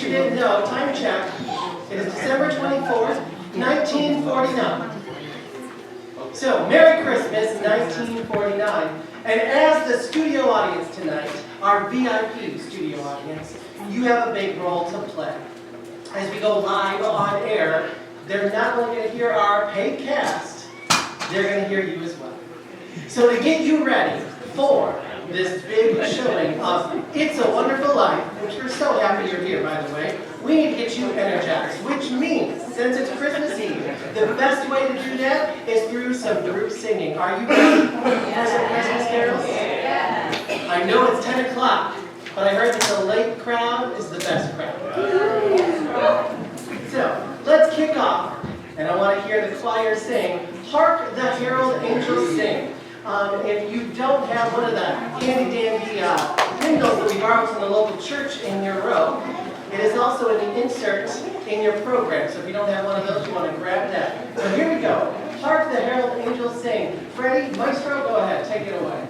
you didn't know, time check, it is December 24th, 1949. So, Merry Christmas, 1949. And as the studio audience tonight, our VIP studio audience, you have a big role to play. As we go live on air, they're not only going to hear our paid cast, they're going to hear you as well. So to get you ready for this big showing of It's a Wonderful Life, which we're so happy you're here, by the way, we need to get you energized, which means, since it's Christmas Eve, the best way to do that is through some group singing. Are you ready for some Christmas carols? Yeah. I know it's 10 o'clock, but I heard that the late crowd is the best crowd. So, let's kick off, and I want to hear the choir sing, Hark the Herald Angels Sing. If you don't have one of the handy-dandy hymnals that we borrowed from the local church in your row, it is also in the insert in your program. So if you don't have one of those, you want to grab that. So here we go. Hark the Herald Angels Sing. Freddie, Maestro, go ahead. Take it away.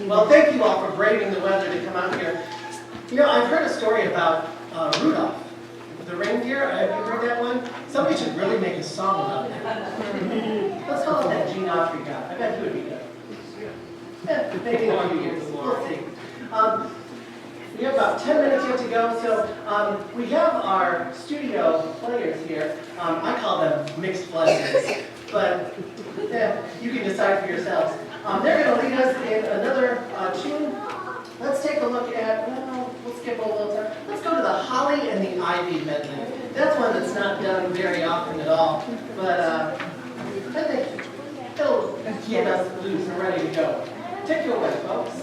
Well, thank you all for braving the weather to come out here. You know, I've heard a story about Rudolph, the reindeer. Have you heard that one? Somebody should really make a song about that. Let's call it that Gene Autry guy. I bet he would be good. Yeah, maybe in a few years. We'll see. We have about 10 minutes yet to go, so we have our studio players here. I call them mixed blessings, but you can decide for yourselves. They're going to lead us in another tune. Let's take a look at, well, we'll skip a little time. Let's go to the Holly and the Ivy medley. That's one that's not done very often at all, but I think it'll get us loose and ready to go. Take it away, folks.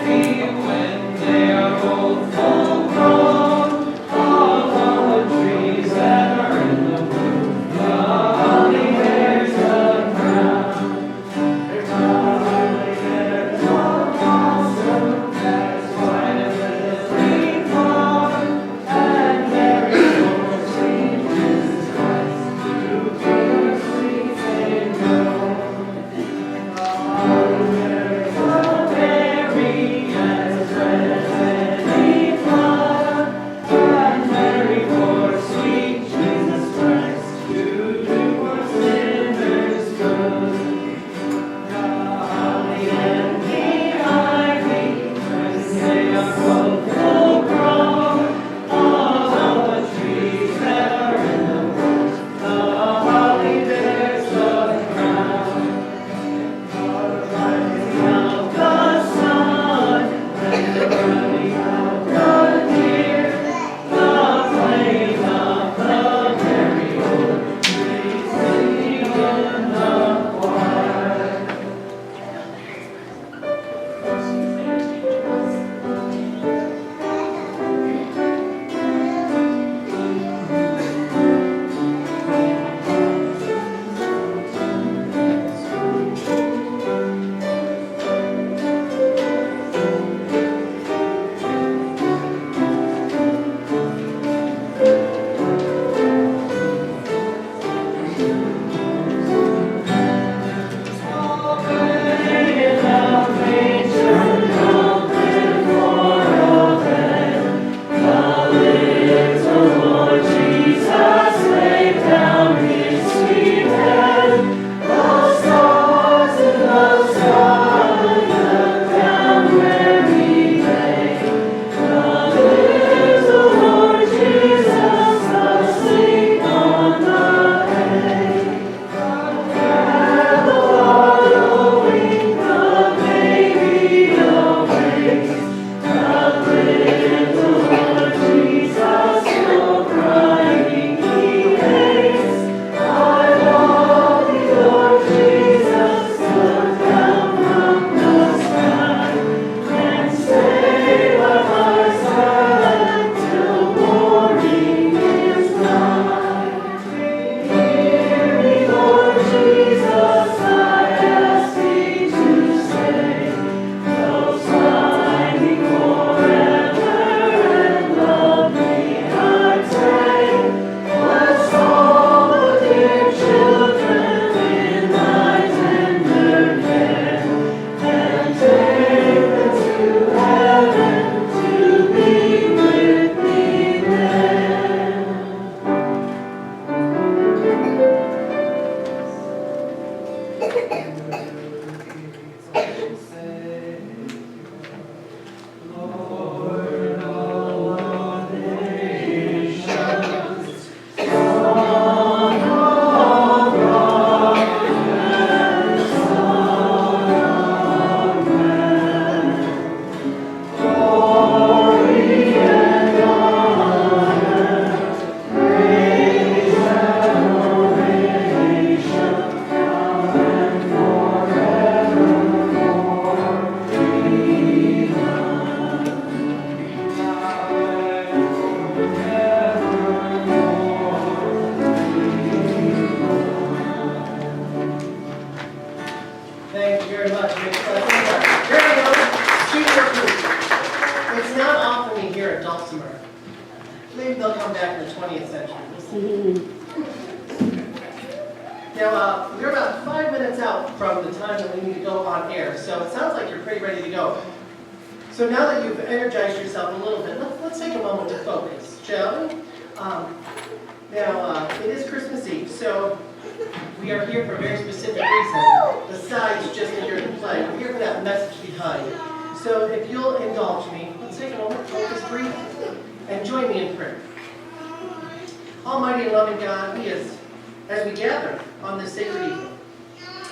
When they are both full grown, dulcimer. Maybe they'll come back in the 20th century. We'll see. Now, we're about 5 minutes out from the time that we need to go on air, so it sounds like you're pretty ready to go. So now that you've energized yourself a little bit, let's take a moment to focus, shall we? Now, it is Christmas Eve, so we are here for a very specific reason, besides just to hear the play. We're here for that message behind. So if you'll indulge me, let's take a moment, focus, breathe, and join me in prayer. Almighty and loving God, as we gather on this sacred evening,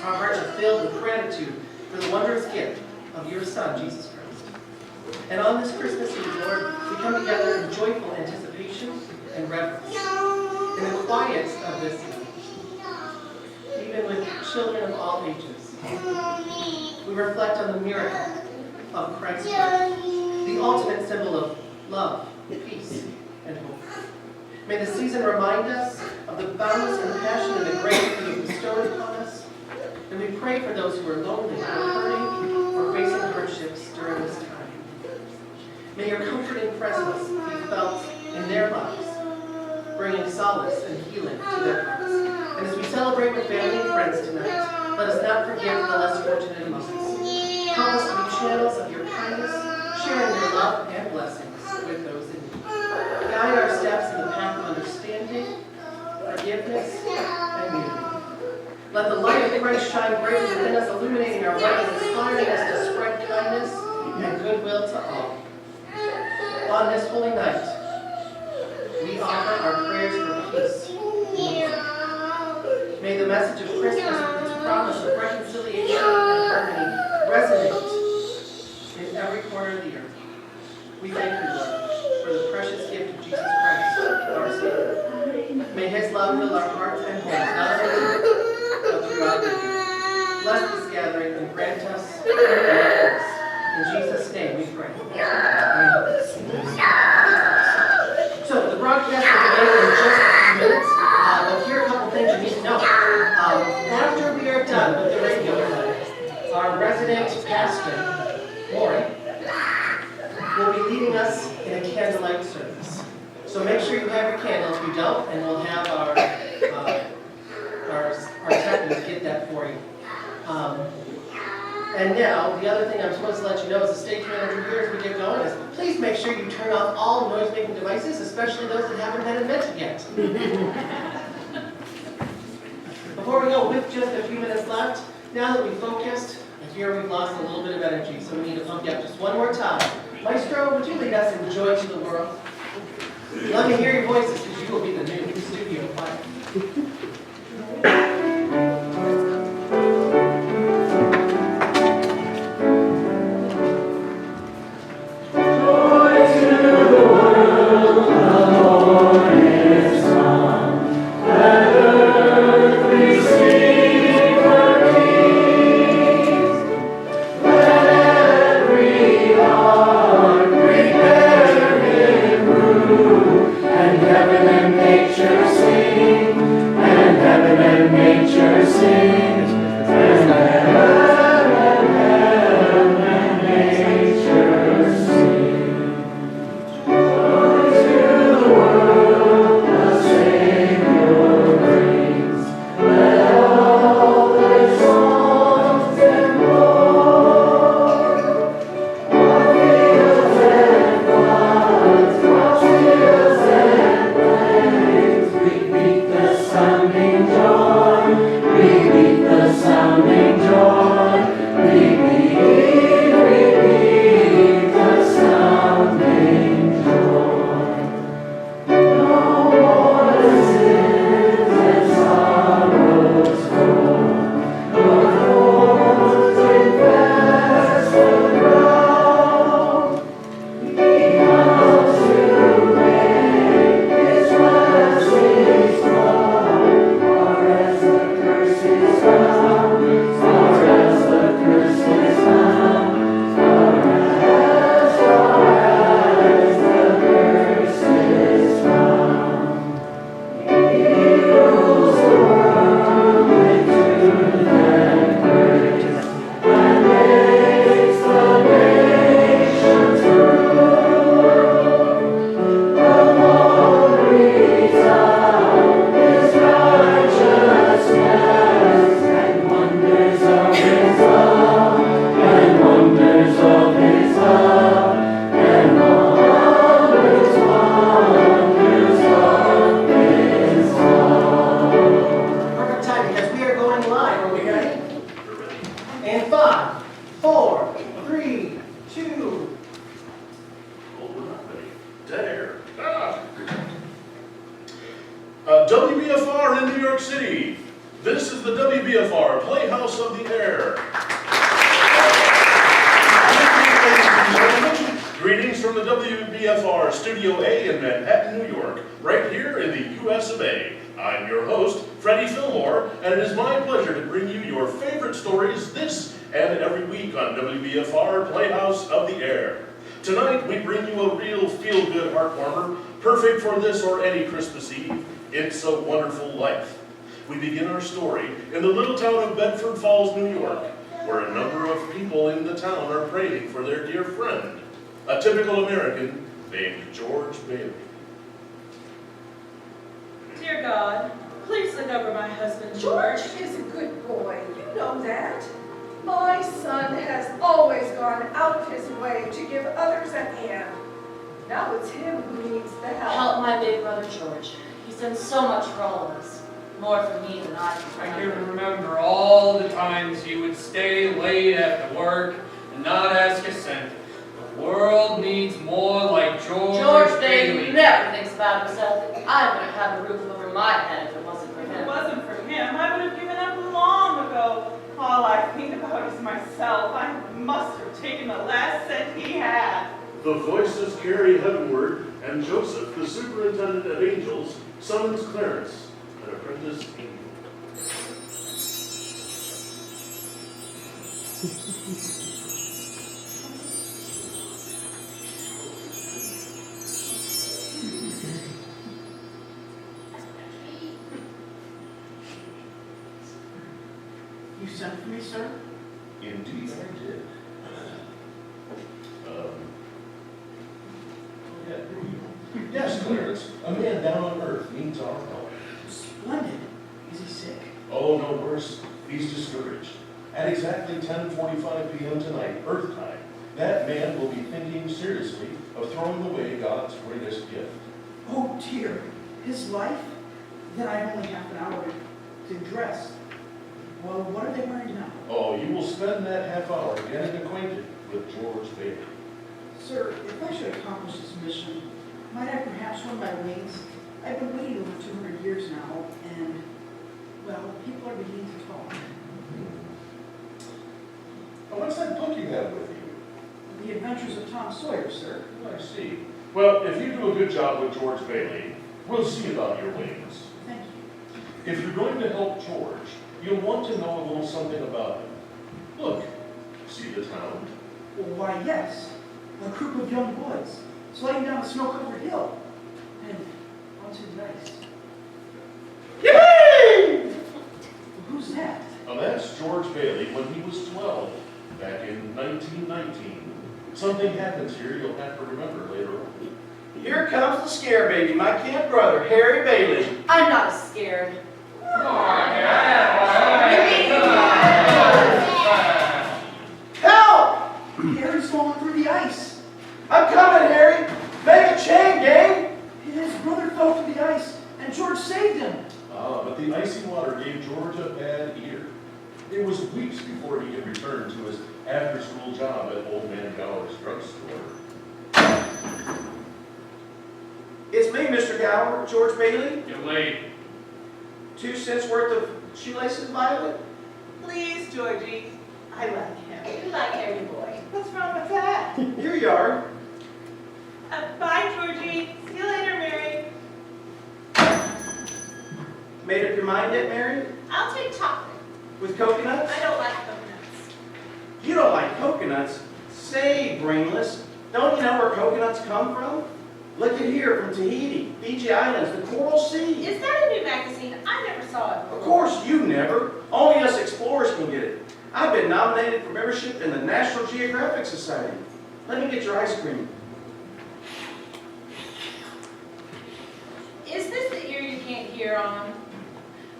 our hearts are filled with gratitude for the wondrous gift of your Son, Jesus Christ. And on this Christmas Eve, Lord, we come together in joyful anticipation and reverence. In the quiets of this evening, even with children of all ages, we reflect on the miracle of Christ's birth, the ultimate symbol of love, peace, and hope. May the season remind us of the boundless compassion and the grace that you have bestowed upon us. And we pray for those who are lonely, or hurting, or facing hardships during this time. May your comforting presence be felt in their lives, bringing solace and healing to their hearts. And as we celebrate with family and friends tonight, let us not forget the less fortunate among us. Help us to be channels of your kindness, sharing your love and blessings with those in need. Guide our steps in the path of understanding, forgiveness, and unity. Let the light of Christ shine brightly within us, illuminating our way and inspiring us to spread kindness and goodwill to all. On this holy night, we offer our prayers for peace in the world. May the message of Christmas with its promise of reconciliation and harmony resonate in every corner of the earth. We thank you, Lord, for the precious gift of Jesus Christ, our Savior. May his love fill our hearts and homes, not only tonight, but throughout the year. Bless this gathering and grant us peace. In Jesus' name we pray. Amen. So the broadcast will begin in just a few minutes, but here are a couple things you need to know. After we are done with the radio play, our resident pastor, Maury, will be leading us in a candlelight service. So make sure you have your candle if you don't, and we'll have our technicians get that for you. And now, the other thing I'm supposed to let you know as the stage manager here as we get going is, please make sure you turn off all noise-making devices, especially those that haven't been invented yet. Before we go, with just a few minutes left, now that we've focused, I fear we've lost a little bit of energy, so we need to pump you up just one more time. Maestro, would you lead us in joy to the world? Let me hear your voices, because you will be the new studio choir. Nature sing, and heaven and nature WBFR in New York City. This is the WBFR Playhouse of the Air. Greetings from the WBFR Studio A in Manhattan, New York, right here in the US of A. I'm your host, Freddie Fillmore, and it is my pleasure to bring you your favorite stories this and every week on WBFR Playhouse of the Air. Tonight, we bring you a real feel-good heartwarmer, perfect for this or any Christmas Eve. It's a Wonderful Life. We begin our story in the little town of Bedford Falls, New York, where a number of people in the town are praying for their dear friend, a typical American named George Bailey. Dear God, please look over my husband, George. George is a good boy, you know that. My son has always gone out of his way to give others a hand. Now it's him who needs the help. Help my big brother, George. He's done so much for all of us. More for me than I can I can remember all the times you would stay late after work and not ask a cent. The world needs more like George Bailey never thinks about himself. I wouldn't have a roof over my head if it wasn't for If it him. wasn't for him, I would have given up long ago. All I think about is myself. I must have taken the last cent he had. The voices carry heavenward, and Joseph, the superintendent of angels, summons Clarence, an apprentice angel. You sent for me, sir? Indeed I did. Yes, Clarence, a man down on earth needs our help. Splendid. Is he sick? Oh, no worse. He's discouraged. At exactly 10:45 p.m. tonight, Earth time, that man will be thinking seriously of throwing away God's greatest gift. Oh dear, his life? Then I have only half an hour to dress. Well, what are they wearing now? Oh, you will spend that half hour getting acquainted with George Bailey. Sir, if I should accomplish this mission, might I perhaps run my wings? I've been waiting over 200 years now, and, well, people are beginning to talk. Now, what's that book you have with you? The Adventures of Tom Sawyer, sir. I see. Well, if you do a good job with George Bailey, we'll see about your wings. Thank you. If you're going to help George, you'll want to know a little something about him. Look, see the town? Well, why, yes. A group of young boys sliding down a snow-covered hill. And onto the ice. Yippee! Well, who's that? Now that's George Bailey when he was 12, back in 1919. Something happens here you'll have to remember later on. Here comes the scare baby, my kid brother, Harry Bailey. I'm not as scared. Help! Harry's falling through the ice. I'm coming, Harry. Make a chain, gang. His brother fell to the ice, and George saved him. Ah, but the icy water gave George a bad ear. It was weeks before he could return to his after-school job at Old Man Gower's drugstore. It's me, Mr. Gower, George Bailey. You're late. 2 cents worth of shoelaces, Violet? Please, Georgie. I like him. You like Harry boy. What's wrong with that? Here you are. Bye, Georgie. See you later, Mary. Made up your mind yet, Mary? I'll take chocolate. With coconuts? I don't like coconuts. You don't like coconuts? Say, brainless, don't you know where coconuts come from? Look at here, from Tahiti, Fiji Islands, the Coral Sea. Is that a new magazine? I never saw it. Of course you never. Only us explorers can get it. I've been nominated for membership in the National Geographic Society. Let me get your ice cream. Is this the ear you can't hear on?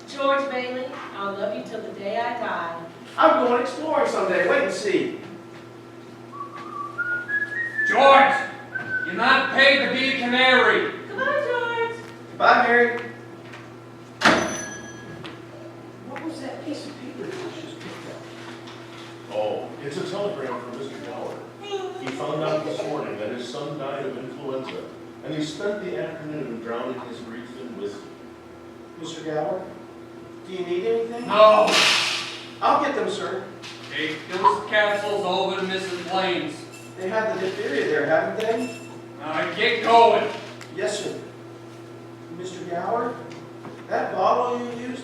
George Bailey, I'll love you till the day I die. I'm going exploring someday. Wait and see. George, you're not paid to be a canary. Goodbye, George. Bye, Mary. What was that piece of paper George just picked up? Oh, it's a telegram from Mr. Gower. He found out this morning that his son died of influenza, and he spent the afternoon drowning his grief in whiskey. Mr. Gower, do you need anything? No. I'll get them, sir. Take those capsules over to Mrs. Blaine's. They have the diphtheria there, haven't they? Now get going. Yes, sir. Mr. Gower, that bottle you used,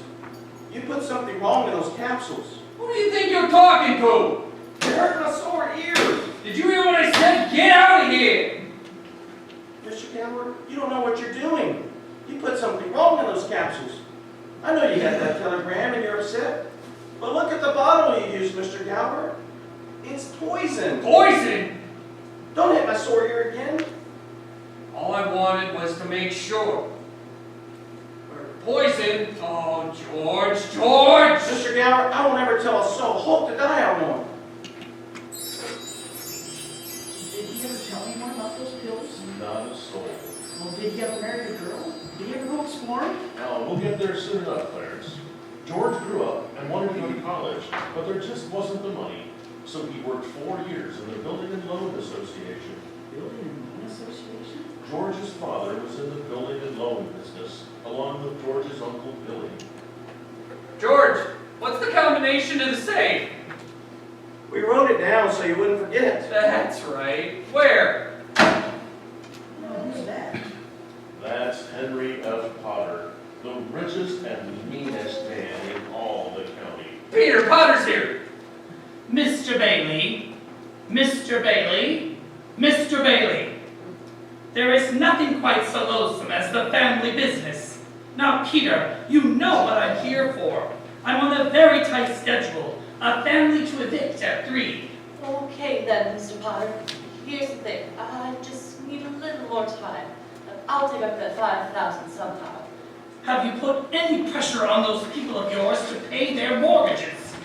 you put something wrong in those capsules. Who do you think you're talking to? It hurt my sore ear. Did you hear what I said? Get out of here! Mr. Gower, you don't know what you're doing. You put something wrong in those capsules. I know you got that telegram and you're upset. But look at the bottle you used, Mr. Gower. It's poison. Poison? Don't hit my sore ear again. All I wanted was to make sure. Poison? Oh, George! Mr. Gower, I won't ever tell a soul. Hope to die on one. Did he ever tell anyone about those pills? Not a soul. Well, did he ever marry a girl? Did he ever go exploring? Now, we'll get there soon enough, Clarence. George grew up and wanted to go to college, but there just wasn't the money. So he worked 4 years in the Building and Loan Association. Building and Loan Association? George's father was in the building and loan business, along with George's uncle Billy. George, what's the combination to the safe? We wrote it down so you wouldn't forget. That's right. Where? No, who's that? That's Henry F. Potter, the richest and meanest man in all the county. Peter, Potter's here. Mr. Bailey, Mr. Bailey, Mr. Bailey. There is nothing quite so loathsome as the family business. Now, Peter, you know what I'm here for. I'm on a very tight schedule. A family to evict at 3. Okay then, Mr. Potter. Here's the thing. I just need a little more time. I'll dig up that 5,000 somehow. Have you put any pressure on those people of yours to pay their mortgages?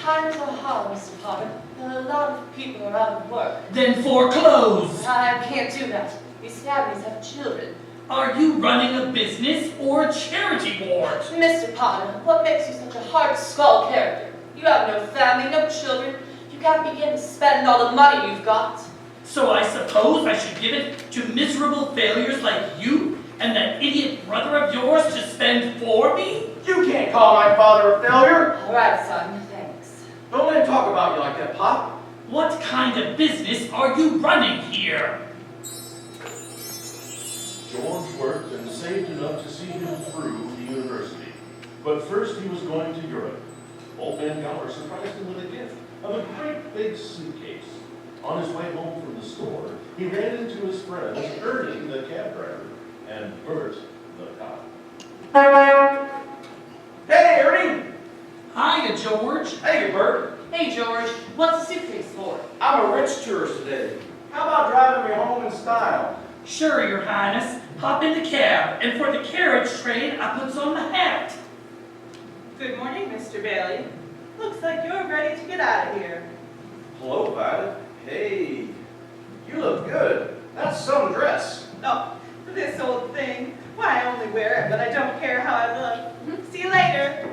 Times are hard, Mr. Potter. A lot of people are out of work. Then foreclose. I can't do that. These families have children. Are you running a business or a charity ward? Mr. Potter, what makes you such a hard skull character? You have no family, no children. You can't begin to spend all the money you've got. So I suppose I should give it to miserable failures like you and that idiot brother of yours to spend for me? You can't call my father a failure. All right, son. Thanks. Don't let him talk about you like that, Pop. What kind of business are you running here? George worked and saved enough to see him through the university. But first he was going to Europe. Old man Gower surprised him with a gift of a great big suitcase. On his way home from the store, he ran into his friends Ernie, the cab driver, and Bert, the cop. Hey, Ernie. Hiya, George. Hey, Bert. Hey, George. What's the suitcase for? I'm a rich tourist today. How about driving me home in style? Sure, Your Highness. Hop in the cab, and for the carriage trade, I puts on the hat. Good morning, Mr. Bailey. Looks like you're ready to get out of here. Hello, Violet. Hey, you look good. That's some dress. Oh, this old thing. Why, I only wear it, but I don't care how I look. See you later.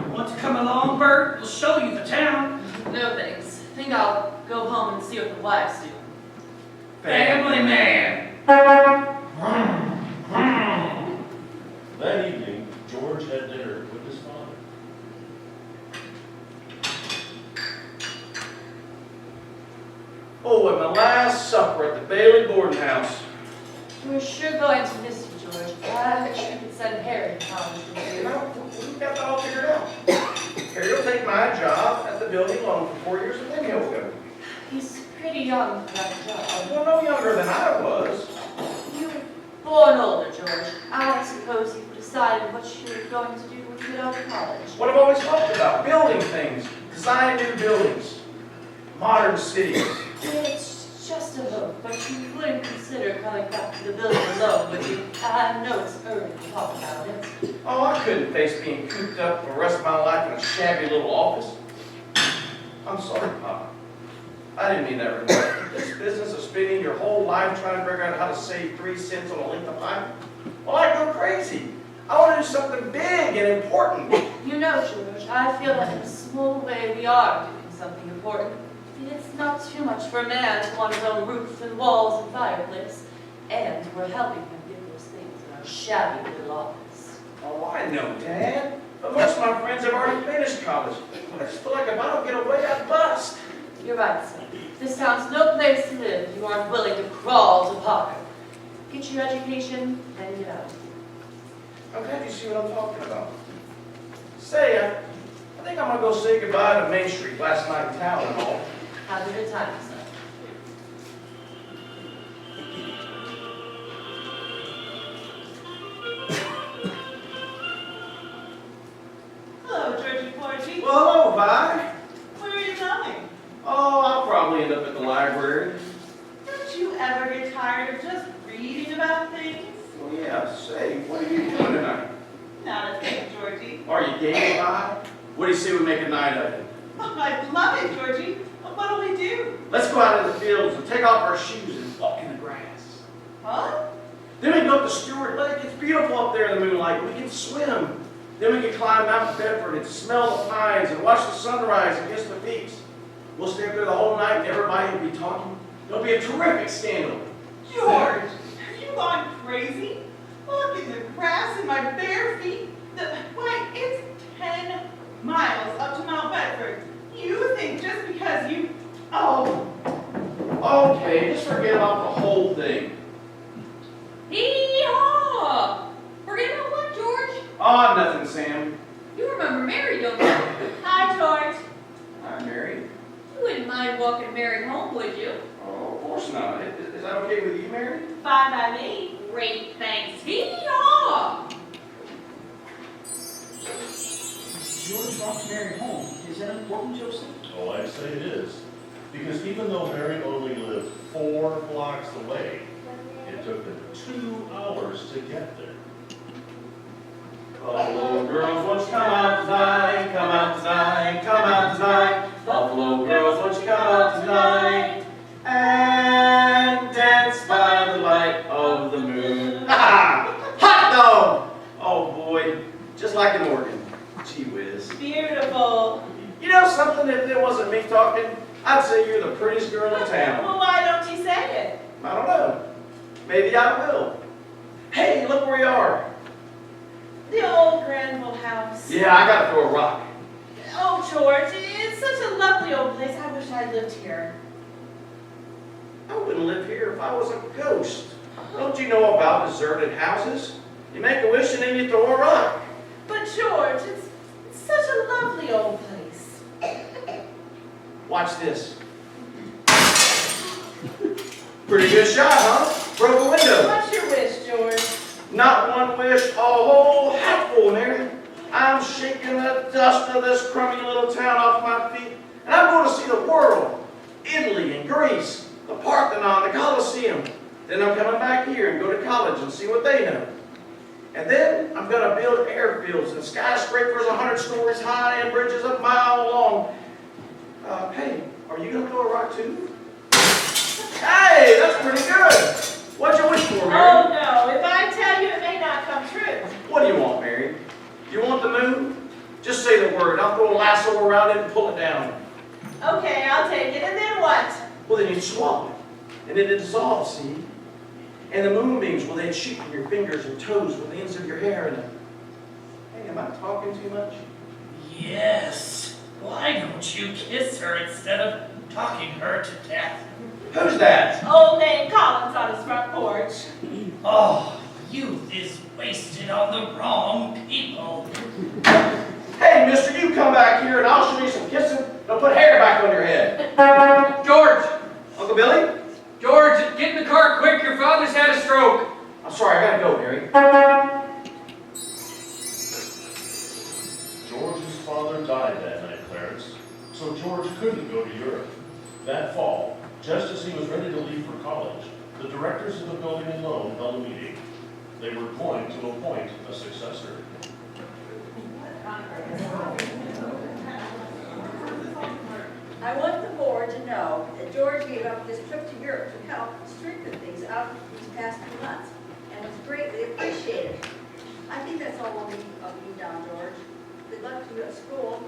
Want to come along, Bert? We'll show you the town. No thanks. Think I'll go home and see what the wives do. Family man. That evening, George had dinner with his father. Oh, at my last supper at the Bailey boarding house. We're sure going to miss you, George. I wish we could send Harry to college with You you. know, we've got that all figured out. Harry will take my job at the building loan for 4 years, and then he'll go. He's pretty young for that job. Well, no younger than I was. You were born older, George. I suppose you've decided what you're going to do when you get out of college. What I've always talked about, building things, design new buildings, modern cities. It's just a hope, but you wouldn't consider coming back to the building alone, would you? I know it's early to talk about it. Oh, I couldn't face being cooped up for the rest of my life in a shabby little office. I'm sorry, Papa. I didn't mean that remark. This business of spending your whole life trying to figure out how to save 3 cents on a length of pipe, well, I go crazy. I want to do something big and important. You know, George, I feel that in a small way we are doing something important. It's not too much for a man to want his own roof and walls and fireplace, and we're helping him get those things in our shabby little office. Oh, I know, Dad. But most of my friends have already finished college. I just feel like if I don't get away, I'd bust. You're right, son. This town's no place to live if you aren't willing to crawl to Parker. Get your education, then get out. I'm glad you see what I'm talking about. Say, I think I'm gonna go say goodbye to Main Street last night in town and all. Have a good time, son. Hello, Georgie Porgy. Well, hello, Vi. Where are you going? Oh, I'll probably end up at the library. Don't you ever get tired of just reading about things? Well, yeah, say, what are you doing tonight? Not a thing, Georgie. Are you game, Vi? What do you say we make a night of it? Oh, I love it, Georgie. What'll we do? Let's go out in the fields and take off our shoes and walk in the grass. Huh? Then we can go up to Stewart Lake. It's beautiful up there in the moonlight. We can swim. Then we can climb Mount Bedford and smell the pines and watch the sunrise against the peaks. We'll stay up there the whole night and everybody will be talking. It'll be a terrific scandal. George, have you gone crazy? Look at the grass in my bare feet. Why, it's 10 miles up to Mount Bedford. You think just because you... Oh, Okay, just forget about the whole thing. Hee-haw! Forget about what, George? Oh, nothing, Sam. You remember Mary, don't you? Hi, George. I'm married. You wouldn't mind walking Mary home, would you? Oh, of course not. Is that okay with you, Mary? Fine by me. Great, thanks. Hee-haw! George wants Mary home. Is that important, Joseph? Oh, I'd say it is. Because even though Mary only lived 4 blocks away, it took them 2 hours to get there. Buffalo girls, won't you come out tonight? Come out tonight, come out tonight. Buffalo girls, won't you come out tonight? And dance by the light of the moon. Ha! Hot dog! Oh boy, just like an organ. Gee whiz. beautiful. You know something, if it wasn't me talking, I'd say you're the prettiest girl in town. Well, why don't you say it? I don't know. Maybe I will. Hey, look where you are. The old Granville house. Yeah, I gotta throw a rock. Oh, George, it's such a lovely old place. I wish I lived here. I wouldn't live here if I was a ghost. Don't you know about deserted houses? You make a wish and then you throw a rock. But George, it's such a lovely old place. Watch this. Pretty good shot, huh? Broke a window. What's your wish, George? Not one wish, a whole hatful, Mary. I'm shaking the dust of this crummy little town off my feet, and I'm going to see the world. Italy and Greece, the Parthenon, the Colosseum. Then I'm coming back here and go to college and see what they know. And then I'm going to build airfields and skyscrapers 100 stories high and bridges a mile long. Hey, are you going to throw a rock too? Hey, that's pretty good. What'd you wish for, Mary? Oh, no. If I tell you, it may not come true. What do you want, Mary? Do you want the moon? Just say the word. I'll throw a lasso around it and pull it down. Okay, I'll take it. And then what? Well, then you'd swallow it. And then it dissolves, see? And the moonbeams, well, they'd shoot from your fingers and toes with the ends of your hair. And hey, am I talking too much? Yes. Why don't you kiss her instead of talking her to death? Who's that? Old man Collins on his front porch. Oh, youth is wasted on the wrong people. Hey, mister, you come back here and I'll show you some kissing. Now put hair back on your head. George! Uncle Billy? George, get in the car quick. Your father's had a stroke. I'm sorry, I gotta go, Mary. George's father died that night, Clarence, so George couldn't go to Europe. That fall, just as he was ready to leave for college, the directors of the building and loan held a meeting. They were going to appoint a successor. I want the board to know that George gave up this trip to Europe to help strengthen things out these past few months, and it's greatly appreciated. I think that's all we'll need of you down, George. Good luck to you at school.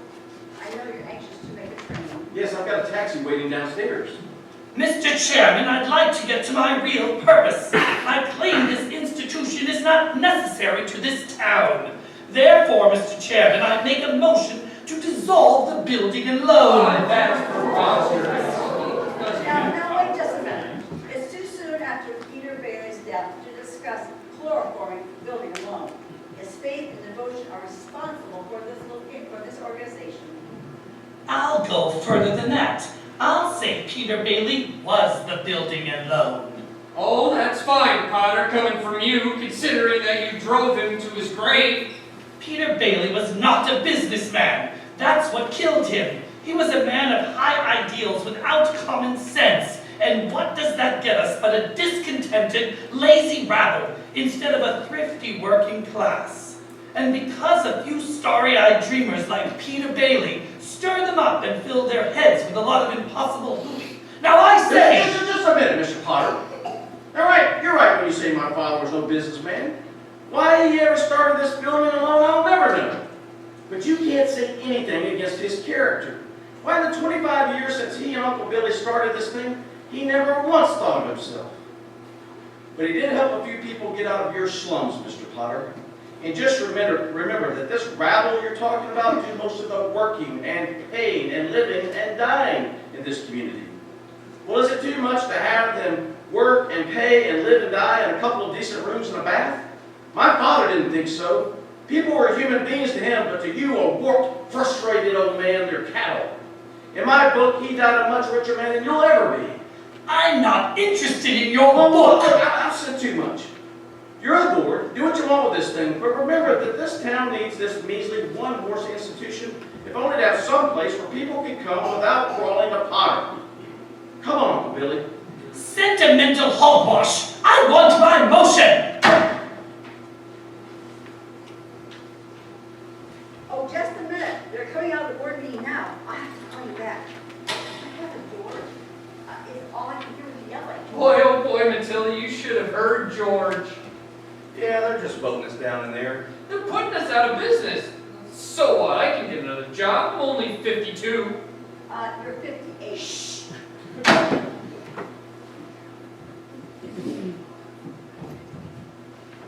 I know you're anxious to make a train. Yes, I've got a taxi waiting downstairs. Mr. Chairman, I'd like to get to my real purpose. I claim this institution is not necessary to this town. Therefore, Mr. Chairman, I make a motion to dissolve the building and loan. That's preposterous. Now, wait just a minute. It's too soon after Peter Bailey's death to discuss chloroforming the building alone. His faith and devotion are responsible for this organization. I'll go further than that. I'll say Peter Bailey was the building and loan. Oh, that's fine, Potter, coming from you, considering that you drove him to his grave. Peter Bailey was not a businessman. That's what killed him. He was a man of high ideals without common sense. And what does that get us but a discontented, lazy rabble instead of a thrifty working class? And because a few starry-eyed dreamers like Peter Bailey stir them up and fill their heads with a lot of impossible hooey. Now I say... Just a minute, Mr. Potter. All right, you're right when you say my father was no businessman. Why he ever started this building alone, I'll never know. But you can't say anything against his character. Why, in the 25 years since he and Uncle Billy started this thing, he never once thought of himself. But he did help a few people get out of your slums, Mr. Potter. And just remember that this rabble you're talking about do most of the working and paying and living and dying in this community. Well, is it too much to have them work and pay and live and die in a couple of decent rooms and a bath? My father didn't think so. People were human beings to him, but to you, a warped, frustrated old man, they're cattle. In my book, he died a much richer man than you'll ever be. I'm not interested in your book. Look, I've said too much. You're the board. Do what you want with this thing. But remember that this town needs this measly one-horse institution, if only to have some place where people can come without crawling to Potter. Come on, Uncle Billy. Sentimental hogwash. I want my motion. Oh, just a minute. They're coming out of the board meeting now. I have to call you back. I haven't, George. All I can hear is yelling. Boy, oh boy, Matilda, you should have heard George. Yeah, they're just voting us down in there. They're putting us out of business. So what? I can get another job. I'm only 52. You're 58. Shh.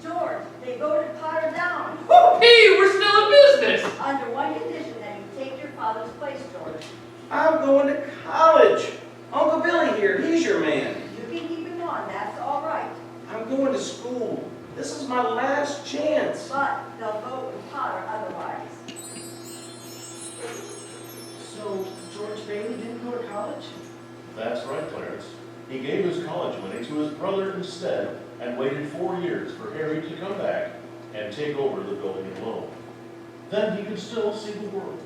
George, they voted Potter down. Whoopee! We're still in business. Under one condition, that you take your father's place, George. I'm going to college. Uncle Billy here, he's your man. You can keep him on, that's all right. I'm going to school. This is my last chance. But they'll vote with Potter otherwise. So George Bailey didn't go to college? That's right, Clarence. He gave his college money to his brother instead and waited 4 years for Harry to come back and take over the building alone. Then he could still see the world.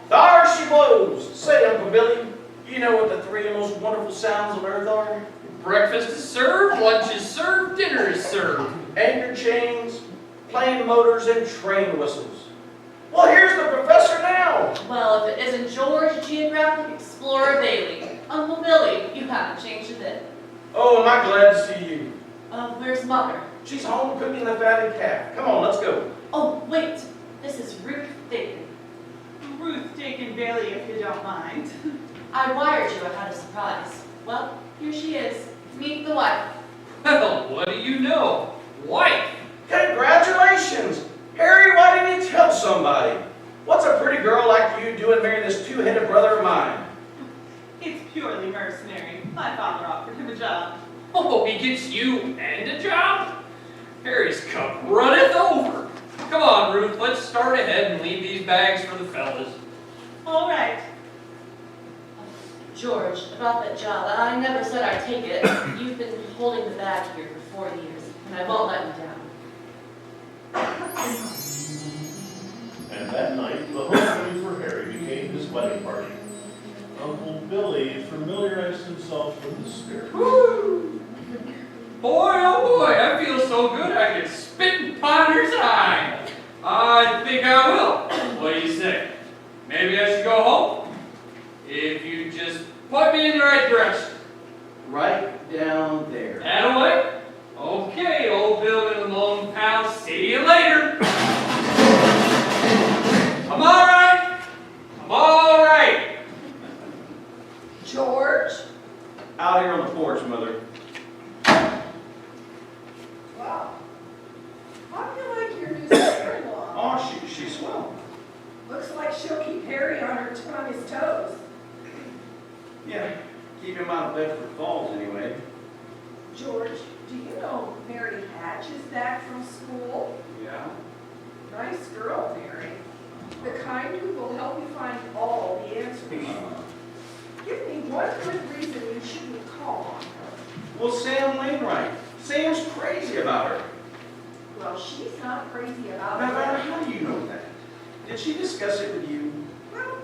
There she blows. Say, Uncle Billy, you know what the three most wonderful sounds on earth are? Breakfast is served, lunch is served, dinner is served. Anchor chains, plane motors, and train whistles. Well, here's the professor now. Well, if it isn't George Geographic Explorer Bailey, Uncle Billy, you haven't changed a bit. Oh, am I glad to see you. Where's Mother? She's home cooking the fatted calf. Come on, let's go. Oh, wait. This is Ruth Bacon. Ruth Dakin Bailey, if you don't mind. I wired you I had a surprise. Well, here she is. Meet the wife. Well, what do you know? Wife. Congratulations. Harry, why didn't you tell somebody? What's a pretty girl like you doing marrying this two-headed brother of mine? It's purely mercenary. My father offered him a job. Oh, he gets you and a job? Harry's cup runneth over. Come on, Ruth, let's start ahead and leave these bags for the fellas. All right. George, about that job, I never said I'd take it. You've been holding the bag here for 4 years, and I won't let you down. And that night, the homecoming for Harry became his wedding party. Uncle Billy familiarized himself with the spirit. Woo! Boy, oh boy, I feel so good I could spit in Potter's eye. I think I will. What do you say? Maybe I should go home? If you just point me in the right direction. Right down there. That way? Okay, old building alone, pal. See you later. I'm all right. I'm all right. George? Out here on the porch, Mother. keep him out of Bedford Falls anyway. George, do you know Mary Hatch is back from school? Yeah? Nice girl, Mary. The kind who will help you find all the answers. Give me one good reason you shouldn't call on her. Well, Sam Wainwright. Sam's crazy about her. Well, she's not crazy about Now, her. how do you know that? Did she discuss it with you? Well,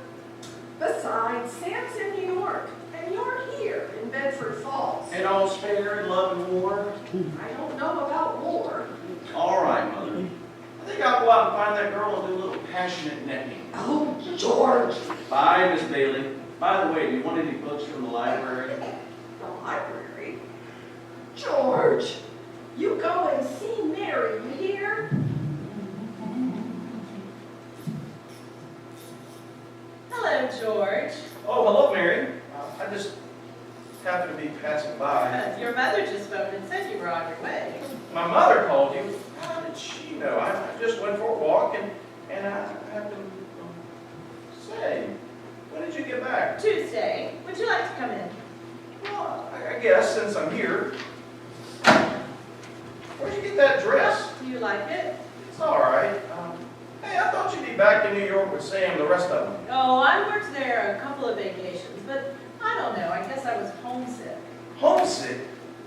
besides, Sam's in New York, and you're here in Bedford Falls. And all's fair in love and war? I don't know about war. All right, Mother. I think I'll go out and find that girl and do a little passionate necking. Oh, George! Bye, Miss Bailey. By the way, do you want any books from the library? The library? George! You go and see Mary, you hear? Hello, George. Oh, hello, Mary. I just happened to be passing by. Your mother just phoned and said you were on your way. My mother called you. How did she know? I just went for a walk and I happened to say, when did you get back? Tuesday. Would you like to come in? Well, I guess since I'm here. Where'd you get that dress? Do you like it? It's all right. Hey, I thought you'd be back in New York with Sam and the rest of them. Oh, I worked there a couple of vacations, but I don't know. I guess I was homesick. Homesick?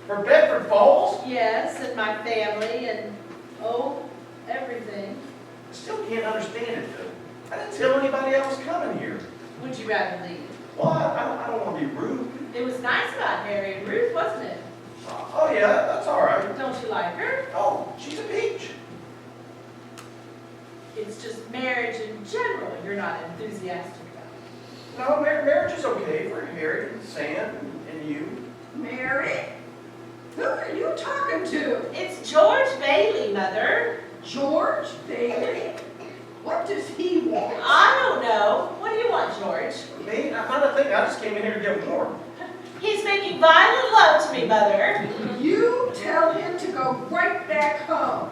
For Bedford Falls? Yes, and my family and, oh, everything. I still can't understand it, though. I didn't tell anybody I was coming here. Would you rather leave? Well, I don't want to be rude. It was nice about Harry and Ruth, wasn't it? Oh, yeah, that's all right. Don't you like her? Oh, she's a peach. It's just marriage in general you're not enthusiastic about. No, marriage is okay for Harry and Sam and you. Mary? Who are you talking to? It's George Bailey, Mother. George Bailey? What does he want? I don't know. What do you want, George? Me? I'm not a thing. I just came in here to get warm. He's making violent love to me, Mother. You tell him to go right back home.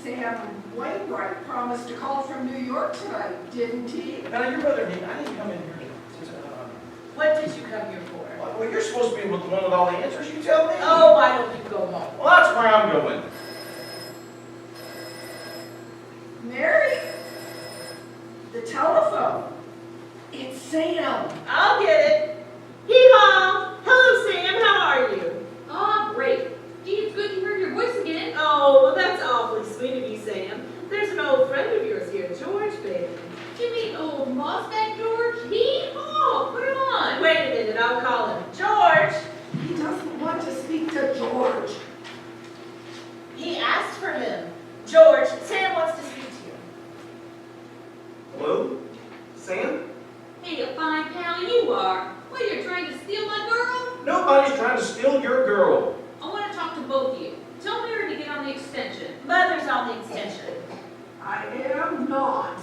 Sam Wainwright promised to call from New York tonight, didn't he? Now, your brother, I didn't come in here to What did you come here for? well, you're supposed to be with the one with all the answers. You tell me. Oh, why don't you go home? Well, that's where I'm going. Mary? The telephone. It's Sam. I'll get it. Hee-haw! Hello, Sam. How are you? Oh, great. Gee, it's good to hear your voice again. Oh, well, that's awfully sweet of you, Sam. There's an old friend of yours here, George Bailey. You mean old Mustang George? Hee-haw! Put him on. Wait a minute. I'll call him. George! He doesn't want to speak to George. He asked for him. George, Sam wants to speak to you. Hello? Sam? Hey, a fine pal you are. What, you're trying to steal my girl? Nobody's trying to steal your girl. I want to talk to both of you. Tell Mary to get on the extension. Mother's on the extension. I am not.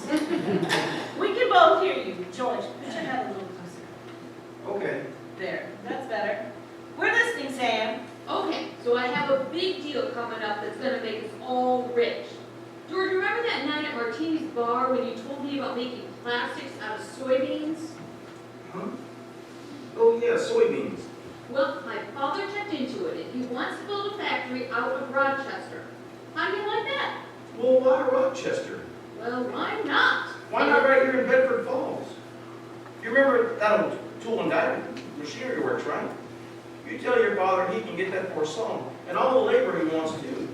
We can both hear you. George, put your head a little closer. Okay. There. That's better. We're listening, Sam. Okay, so I have a big deal coming up that's going to make us all rich. George, remember that night at Martini's bar when you told me about making plastics out of soybeans? Huh? Oh, yeah, soybeans. Well, my father checked into it, and he wants to build a factory out of Rochester. How do you like that? Well, why Rochester? Well, why not? Why not right here in Bedford Falls? You remember that old tool and die machinery works, right? You tell your father he can get that for a song, and all the labor he wants to.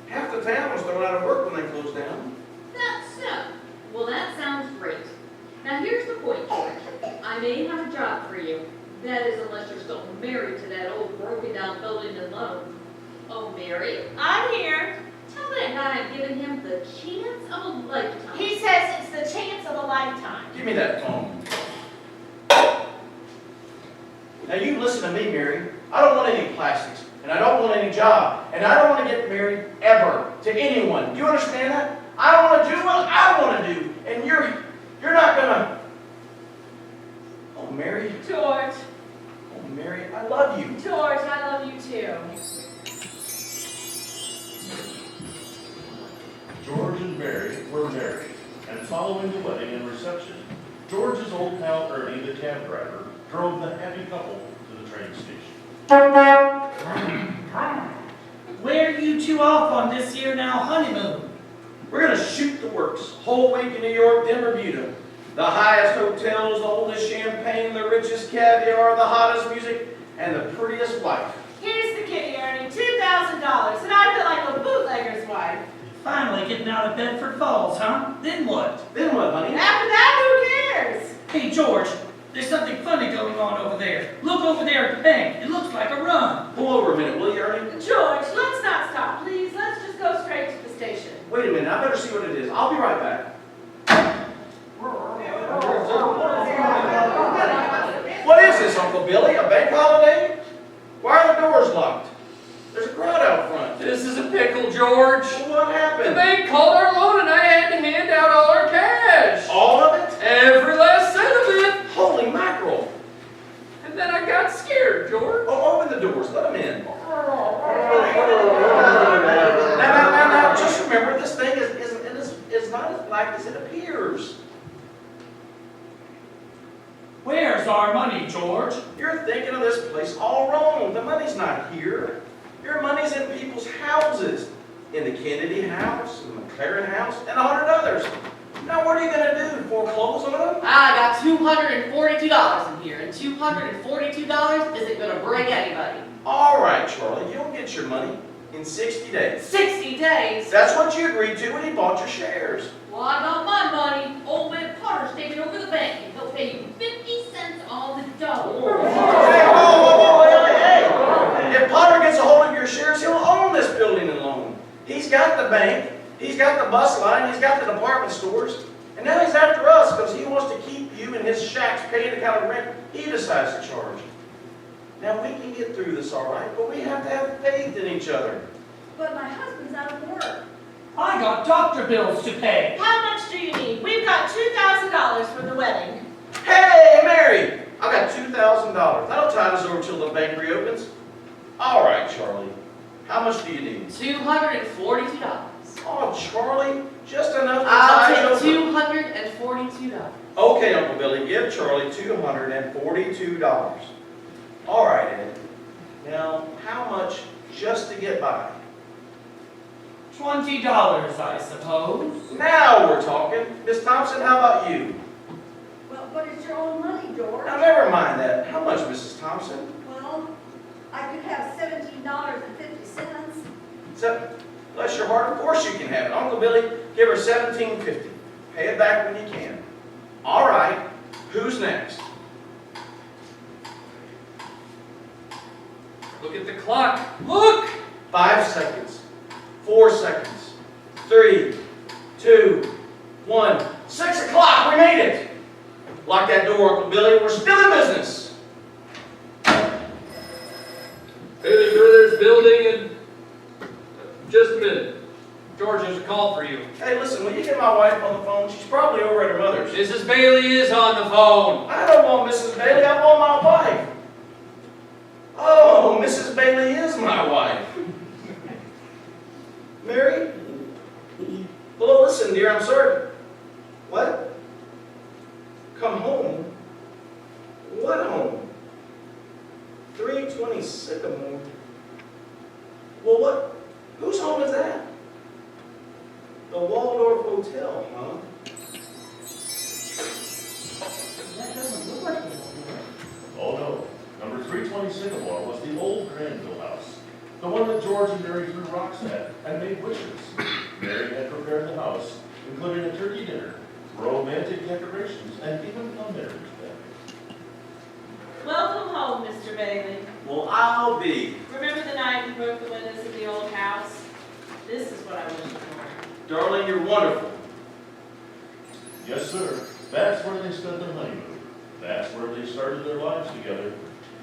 Half the town was thrown out of work when they closed down. That's so. Well, that sounds great. Now, here's the point, George. I may have a job for you. That is, unless you're still married to that old broken-down building in London. Oh, Mary, I'm here. tell that guy I'm giving him the chance of a lifetime. He says it's the chance of a lifetime. Give me that phone. Now you listen to me, Mary. I don't want any plastics, and I don't want any job, and I don't want to get married ever to anyone. Do you understand that? I want to do what I want to do, and you're not gonna. Oh, Mary. George. Oh, Mary, I love you. George, I love you too. George and Mary were married, and following the wedding and reception, George's old pal Ernie, the cab driver, drove the happy couple to the train station. Where you two off on this year now honeymoon? We're gonna shoot the works. Whole week in New York, then Bermuda. The highest hotels, the oldest champagne, the richest caviar, the hottest music, and the prettiest wife. Here's the kitty earning $2,000, and I feel like a bootlegger's wife. Finally getting out of Bedford Falls, huh? Then what? Then what, honey? After that, who cares? Hey, George, there's something funny going on over there. Look over there at the bank. It looks like a run. Pull over a minute, will you, Ernie? George, let's not stop, please. Let's just go straight to the station. Wait a minute, I better see what it is. I'll be right back. What is this, Uncle Billy? A bank holiday? Why are the doors locked? There's a crowd out front. This is a pickle, George. Well, what The happened? bank called our loan and I had to hand out all our cash. All of it? Every last cent of it. Holy mackerel. And then I got scared, George. Oh, open the doors. Let them in. Now, just remember, this thing is not as black as it appears. Where's our money, George? You're thinking of this place all wrong. The money's not here. Your money's in people's houses. In the Kennedy house, in the McLaren house, and 100 others. Now, what are you going to do? Foreclose on them? I got $242 in here, and $242 isn't gonna break anybody. All right, Charlie, you'll get your money in 60 days. 60 days? That's what you agreed to when you bought your shares. Well, I got my money. Old man Potter's taking over the bank, and he'll pay you 50 cents on the dollar. Hey, whoa, hey. If Potter gets a hold of your shares, he'll own this building and loan. He's got the bank, he's got the bus line, he's got the department stores, and now he's after us because he wants to keep you in his shacks paying the kind of rent he decides to charge. Now, we can get through this all right, but we have to have faith in each other. But my husband's out of work. I got doctor bills to pay. How much do you need? We've got $2,000 for the wedding. Hey, Mary, I got $2,000. That'll tide us over till the bank reopens. All right, Charlie. How much do you need? $242. Oh, Charlie, just enough to I'll tide take over. $242. Okay, Uncle Billy, give Charlie $242. All right, Ed. Now, how much just to get by? $20, I suppose. Now we're talking. Miss Thompson, how about you? Well, but it's your own money, George. Now, never mind that. How much, Mrs. Thompson? Well, I could have $17.50. Bless your heart, of course you can have it. Uncle Billy, give her $17.50. Pay it back when you can. All right, who's next? Look at the clock. Look! 5 seconds. 4 seconds. 3, 2, 1. 6 o'clock, we made it! Lock that door, Uncle Billy, we're still in business. Bailey Brothers Building and... Just a minute. George, there's a call for you. Hey, listen, will you get my wife on the phone? She's probably over at her mother's. Mrs. Bailey is on the phone. I don't want Mrs. Bailey, I want my wife. Oh, Mrs. Bailey is my wife. Mary? Well, listen, dear, I'm sorry. What? Come home? What home? 320 Sycamore. Well, what? Whose home is that? The Waldorf Hotel, huh? That doesn't look like a Waldorf. Oh no, number 320 Sycamore was the old Granville house. The one that George and Mary threw rocks at and made wishes. Mary had prepared the house, including a turkey dinner, romantic decorations, and even a marriage bed. Welcome home, Mr. Bailey. Well, I'll be. Remember the night you broke the windows in the old house? This is what I wish for. Darling, you're wonderful. Yes, sir. That's where they spent their honeymoon. That's where they started their lives together.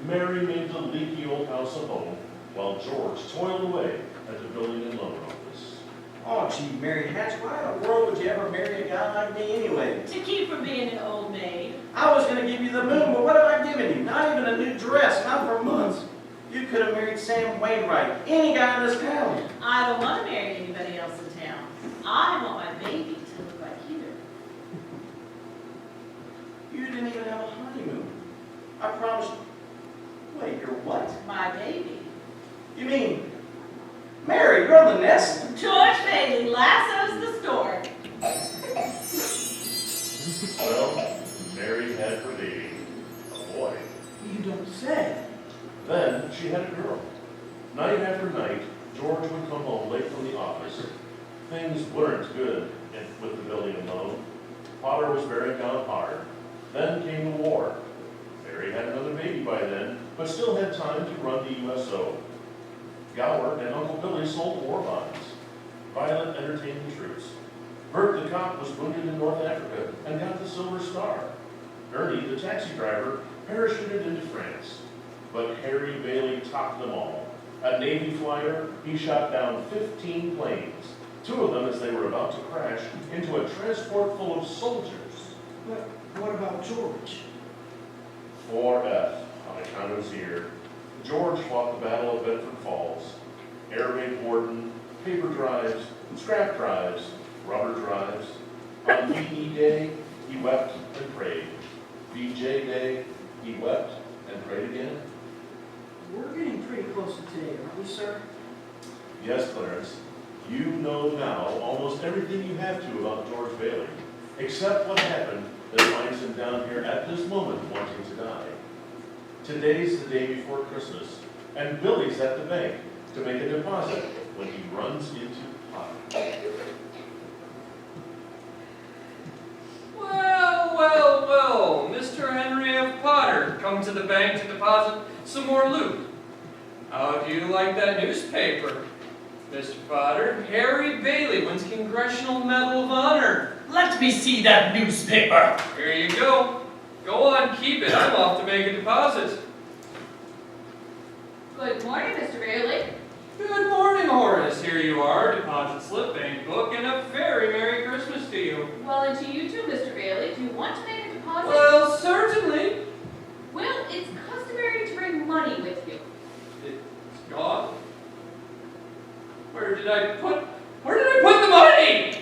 Mary made the leaky old house a home, while George toiled away at the building and loan office. Oh, gee, Mary Hatch, why in the world would you ever marry a guy like me anyway? To keep from being an old maid. I was going to give you the moon, but what have I given you? Not even a new dress, not for months. You could have married Sam Wainwright, any guy in this town. I don't want to marry anybody else in town. I want my baby to look like you. You didn't even have a honeymoon. I promise you. Wait, you're what? My baby. You mean, Mary, you're on the nest? George Bailey lassos the stork. Well, Mary had her baby, a boy. You don't say. Then she had a girl. Night after night, George would come home late from the office. Things weren't good with the building and loan. Potter was bearing down hard. Then came the war. Mary had another baby by then, but still had time to run the USO. Gower and Uncle Billy sold war bonds. Violet entertained the troops. Bert the cop was wounded in North Africa and got the Silver Star. Ernie, the taxi driver, parachuted into France. But Harry Bailey topped them all. A Navy flyer, he shot down 15 planes, 2 of them as they were about to crash into a transport full of soldiers. But what about George? 4F on account of his ear. George fought the Battle of Bedford Falls. Air raid warden, paper drives, scrap drives, rubber drives. On VE Day, he wept and prayed. VJ Day, he wept and prayed again. We're getting pretty close to today, aren't we, sir? Yes, Clarence, you know now almost everything you have to about George Bailey, except what happened that finds him down here at this moment wanting to die. Today's the day before Christmas, and Billy's at the bank to make a deposit when he runs into Potter. Well, Mr. Henry F. Potter, come to the bank to deposit some more loot. How do you like that newspaper? Mr. Potter, Harry Bailey wins Congressional Medal of Honor. Let me see that newspaper. Here you go. Go on, keep it. I'm off to make a deposit. Good morning, Mr. Bailey. Good morning, Horace. Here you are, deposit slip, bank book, and a very Merry Christmas to you. Well, and to you too, Mr. Bailey. Do you want to make a deposit? Well, certainly. Well, it's customary to bring money with you. It's gone. Where did I put the money?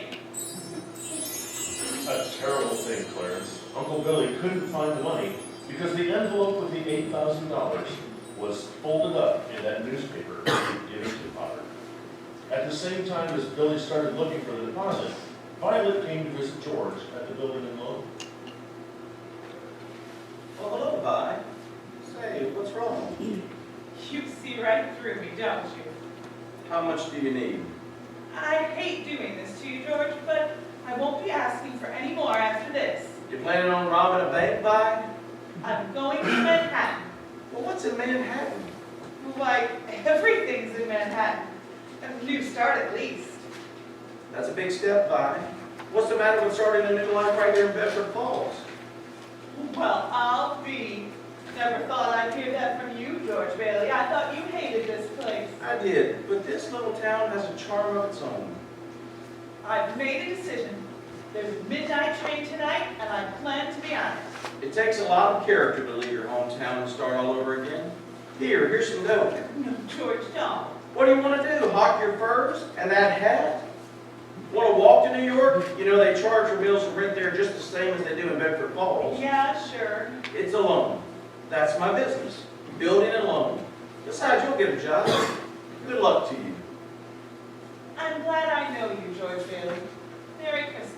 A terrible thing, Clarence. Uncle Billy couldn't find the money because the envelope with the $8,000 was folded up in that newspaper given to Potter. At the same time as Billy started looking for the deposit, Violet came to visit George at the building and loan. Well, hello, Vi. Say, what's wrong? You see right through me, don't you? How much do you need? I hate doing this to you, George, but I won't be asking for any more after this. You planning on robbing a bank, Vi? I'm going to Manhattan. Well, what's in Manhattan? Why, everything's in Manhattan. A new start at least. That's a big step, Vi. What's the matter with starting a new life right here in Bedford Falls? Well, I'll be. Never thought I'd hear that from you, George Bailey. I thought you hated this place. I did, but this little town has a charm of its own. I've made a decision. There's a midnight train tonight, and I plan to be on it. It takes a lot of character to leave your hometown and start all over again. Here's some dough. No, George, don't. What do you want to do? Hawk your furs and that hat? Want to walk to New York? You know they charge for meals and rent there just the same as they do in Bedford Falls. Yeah, sure. It's a loan. That's my business. Building a loan. Besides, you'll get a job. Good luck to you. I'm glad I know you, George Bailey. Merry Christmas.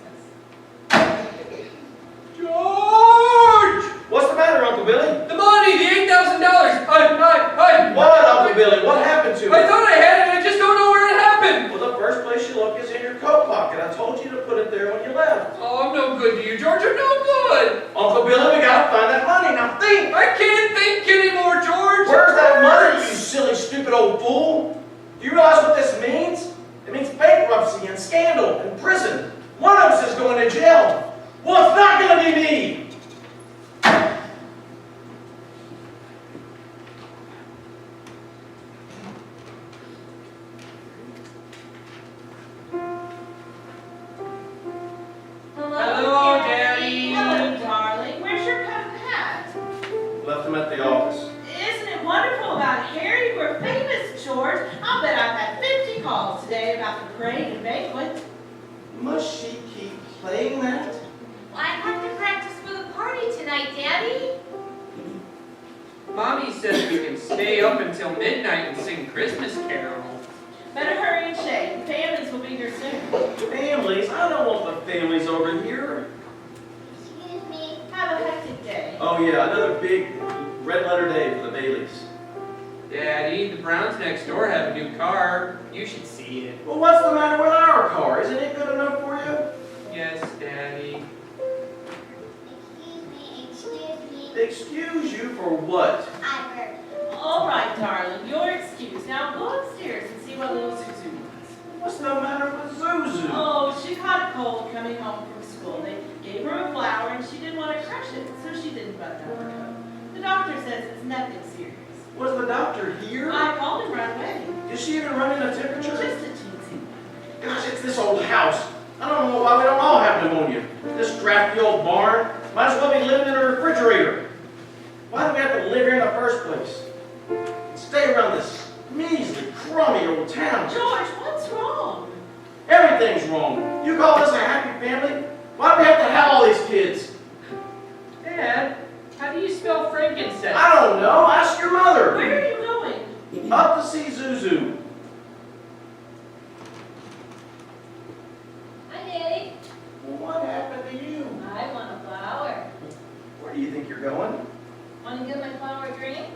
George! What's the matter, Uncle Billy? The money, the $8,000. What, Uncle Billy? What happened to it? I thought I had it, I just don't know where it happened. Well, the first place you look is in your coat pocket. I told you to put it there when you left. Oh, I'm no good to you, George. I'm no good. Uncle Billy, we gotta find that money. Now think! I can't think anymore, George. Where's that money, you silly, stupid old fool? Do you realize what this means? It means bankruptcy and scandal and prison. One of us is going to jail. Well, it's not going to be me. Hello, Daddy. Hello, darling. Where's your coat and hat? Left him at the office. Isn't it wonderful about Harry? We're famous, George. I'll bet I've had 50 calls today about the parade and banquet. Must she keep playing that? I have to practice for the party tonight, Daddy. Mommy says we can stay up until midnight and sing Christmas carols. Better hurry and shave. The families will be here soon. Families? I don't want the families over here. Excuse me. Have a hectic day. Oh yeah, another big red letter day for the Baileys. Daddy, the Browns next door have a new car. You should see it. Well, what's the matter with our car? Isn't it good enough for you? Yes, Daddy. Excuse me. Excuse you for what? I burped. All right, darling, you're excused. Now go upstairs and see what little Suzu wants. What's the matter with Zuzu? Oh, she caught a cold coming home from school. They gave her a flower and she didn't want to crush it, so she didn't button up her coat. The doctor says it's nothing serious. Was the doctor here? I called him right away. Is she even running a temperature? Just a teensy. Gosh, it's this old house. I don't know why we don't all have pneumonia. This drafty old barn. Might as well be living in a refrigerator. Why do we have to live here in the first place? Stay around this measly, crummy old town. George, what's wrong? Everything's wrong. You call this a happy family? Why do we have to have all these kids? Dad, how do you spell frankincense? I don't know. Ask your mother. Where are you going? Up to see Zuzu. Hi, Daddy. Well, what happened to you? I want a flower. Where do you think you're going? Want to give my flower a drink?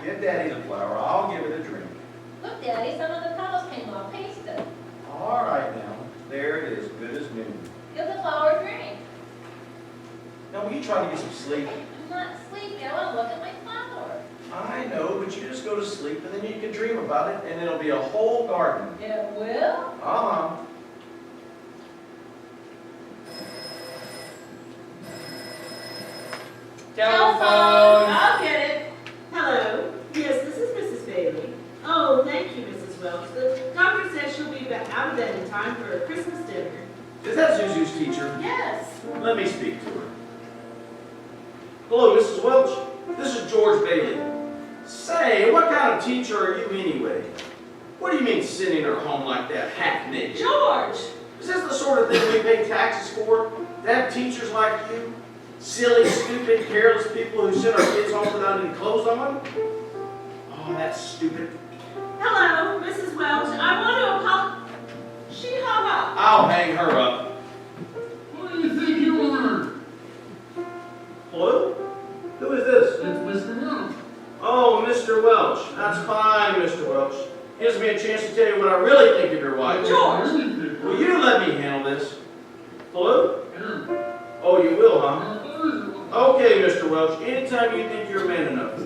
Give Daddy the flower. I'll give it a drink. Look, Daddy, some of the petals came off. Taste it. All right now. There it is. Good as new. Give the flower a drink. Now, will you try to get some sleep? I'm not sleepy. I want to look at my flower. I know, but you just go to sleep and then you can dream about it and it'll be a whole garden. It will? Uh-huh. Telephone. I'll get it. Hello. Yes, this is Mrs. Bailey. Oh, thank you, Mrs. Welch. The doctor says she'll be out of bed in time for a Christmas dinner. Is that Zuzu's teacher? Yes. Let me speak to her. Hello, Mrs. Welch. This is George Bailey. Say, what kind of teacher are you anyway? What do you mean sending her home like that, half naked? George! Is this the sort of thing we pay taxes for? To have teachers like you? Silly, stupid, careless people who send our kids home without any clothes on? Oh, that's stupid. Hello, Mrs. Welch. I want to apologize. She hung up. I'll hang her up. What do you think you are? Hello? Who is this? It's Mr. Welch. Oh, Mr. Welch. That's fine, Mr. Welch. Gives me a chance to tell you what I really think of your wife. George! Will you let me handle this? Hello? Yeah. Oh, you will, huh? Yeah. Okay, Mr. Welch. Anytime you think you're man enough.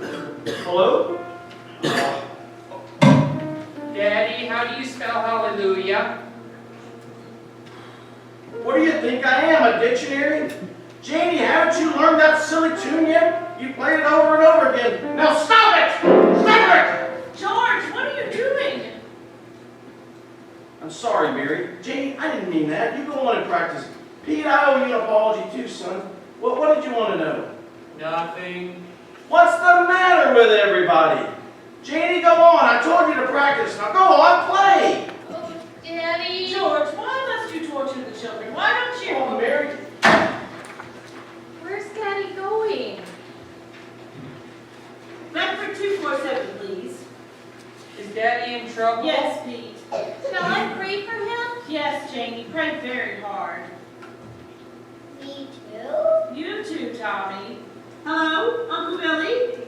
Hello? Daddy, how do you spell hallelujah? What do you think I am, a dictionary? Janie, haven't you learned that silly tune yet? You played it over and over again. Now stop it! Stop it! George, what are you doing? I'm sorry, Mary. Janie, I didn't mean that. You go on and practice. Pete, I owe you an apology too, son. What did you want to know? Nothing. What's the matter with everybody? Janie, go on. I told you to practice. Now go on, play. Oh, Daddy. George, why must you torture the children? Why don't you? Oh, Mary. Where's Daddy going? Bedford 247, please. Is Daddy in trouble? Yes, Pete. Shall I pray for him? Yes, Janie. Pray very hard. Me too? You too, Tommy. Hello, Uncle Billy?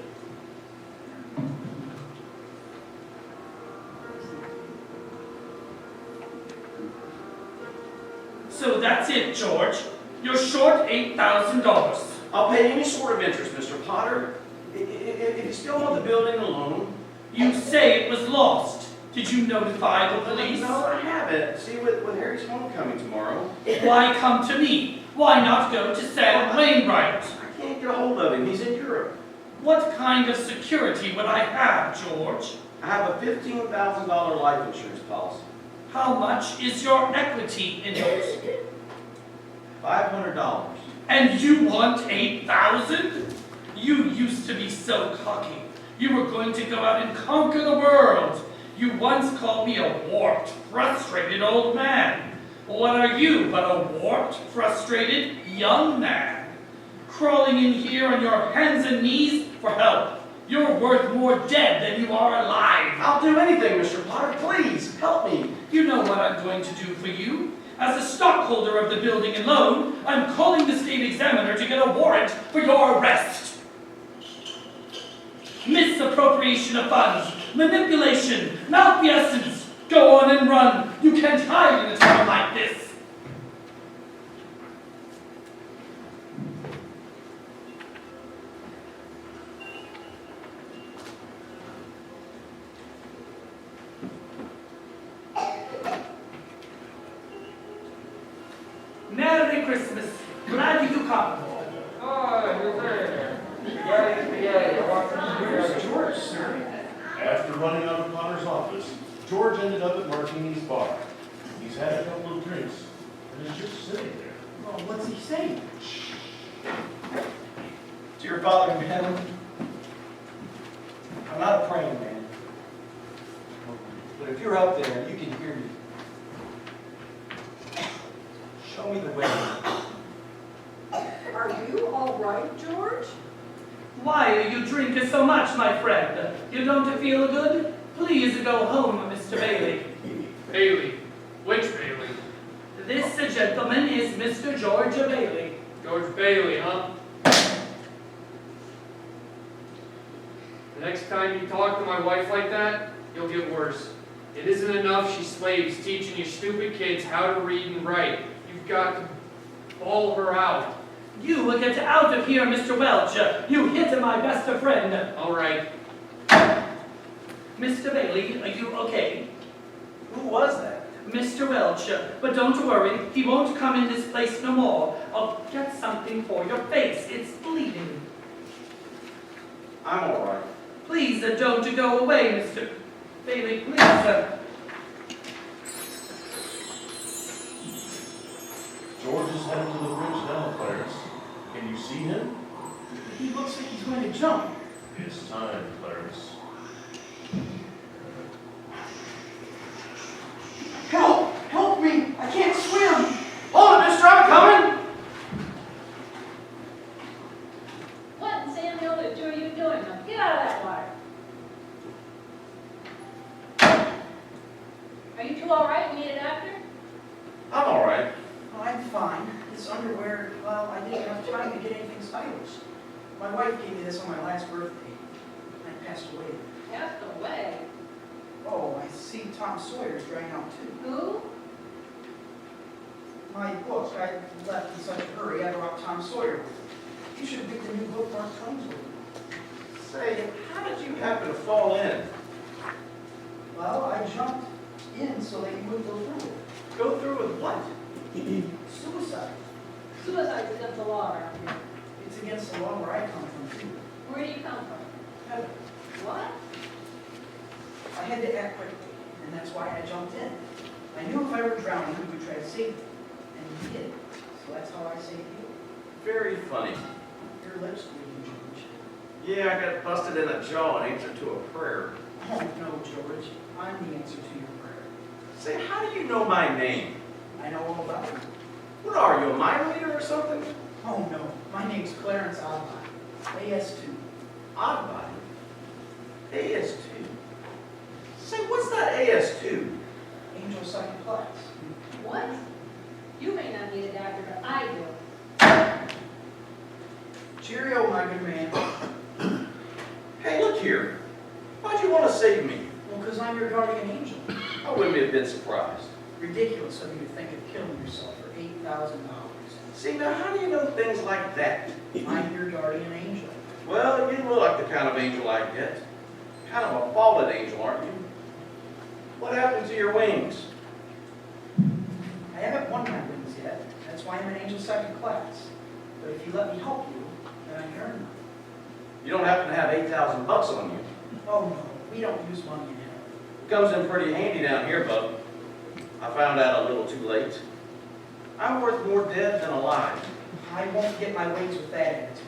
So that's it, George. You're short $8,000. I'll pay any sort of interest, Mr. Potter. If you still want the building alone. You say it was lost. Did you notify the police? No, I haven't. See, with Harry's homecoming tomorrow. Why come to me? Why not go to Sam Wainwright? I can't get a hold of him. He's in Europe. What kind of security would I have, George? I have a $15,000 life insurance policy. How much is your equity in it? $500. And you want $8,000? You used to be so cocky. You were going to go out and conquer the world. You once called me a warped, frustrated old man. What are you but a warped, frustrated young man? Crawling in here on your hands and knees for help. You're worth more dead than you are alive. I'll do anything, Mr. Potter. Please, help me. You know what I'm going to do for you. As a stockholder of the building and loan, I'm calling the state examiner to get a warrant for your arrest. Misappropriation of funds, manipulation, malfeasance. Go on and run. You can't hide in a town like this. Merry Christmas. Glad you could come. Oh, you're there. Where's George, sir? After running out of Potter's office, George ended up at Martini's bar. He's had a couple of drinks and is just sitting there. Well, what's he saying? Dear Father in heaven, I'm not a praying man, but if you're up there, you can hear me. Show me the way. Are you all right, George? Why do you drink so much, my friend? You don't feel good? Please go home, Mr. Bailey. Bailey. Which Bailey? This gentleman is Mr. George Bailey. George Bailey, huh? The next time you talk to my wife like that, you'll get worse. It isn't enough she slaves teaching you stupid kids how to read and write. You've got to bawl her out. You will get out of here, Mr. Welch. You hit my best friend. All right. Mr. Bailey, are you okay? Who was that? Mr. Welch, but don't worry, he won't come in this place no more. I'll get something for your face. It's bleeding. I'm all right. Please don't go away, Mr. Bailey, please. George is headed to the bridge now, Clarence. Can you see him? He looks like he's going to jump. It's time, Clarence. Help! Help me! I can't swim! Hold it, mister, I'm coming! What in San Diego are you doing? Now get out of that water. Are you two all right? Need a doctor? I'm all right. Oh, I'm fine. This underwear, well, I didn't have time to get anything stylish. My wife gave me this on my last birthday. I passed away. Passed away. Oh, I see Tom Sawyer's drying out too. Who? My book, I left in such a hurry, I brought Tom Sawyer with me. You should have picked the new book Mark Twain's with me. Say, how did you happen to fall in? Well, I jumped in so that you wouldn't go through it. Go through with what? Suicide. Suicide's against the law around here. It's against the law where I come from too. Where do you come from? Heaven. What? I had to act quickly, and that's why I jumped in. I knew if I were drowning, he would try to save me, and he did. So that's how I saved you. Very funny. Your lips bleeding, George. Yeah, I got busted in the jaw in answer to a prayer. Oh no, George. I'm the answer to your prayer. Say, how do you know my name? I know all about you. What are you, a mind reader or something? Oh no, my name's Clarence Oddbody. AS2. Oddbody. AS2. Say, what's that AS2? Angel second class. What? You may not need a doctor, but I do. Cheerio, my good man. Hey, look here. Why'd you want to save me? Well, because I'm your guardian angel. I wouldn't have been surprised. Ridiculous of you to think of killing yourself for $8,000. See, now how do you know things like that? I'm your guardian angel. Well, you look like the kind of angel I get. Kind of a fallen angel, aren't you? What happened to your wings? I haven't won my wings yet. That's why I'm an angel second class. But if you let me help you, then I can earn them. You don't happen to have $8,000 on you. Oh no, we don't use money in hell. It comes in pretty handy down here, bub. I found out a little too late. I'm worth more dead than alive. I won't get my wings with that attitude.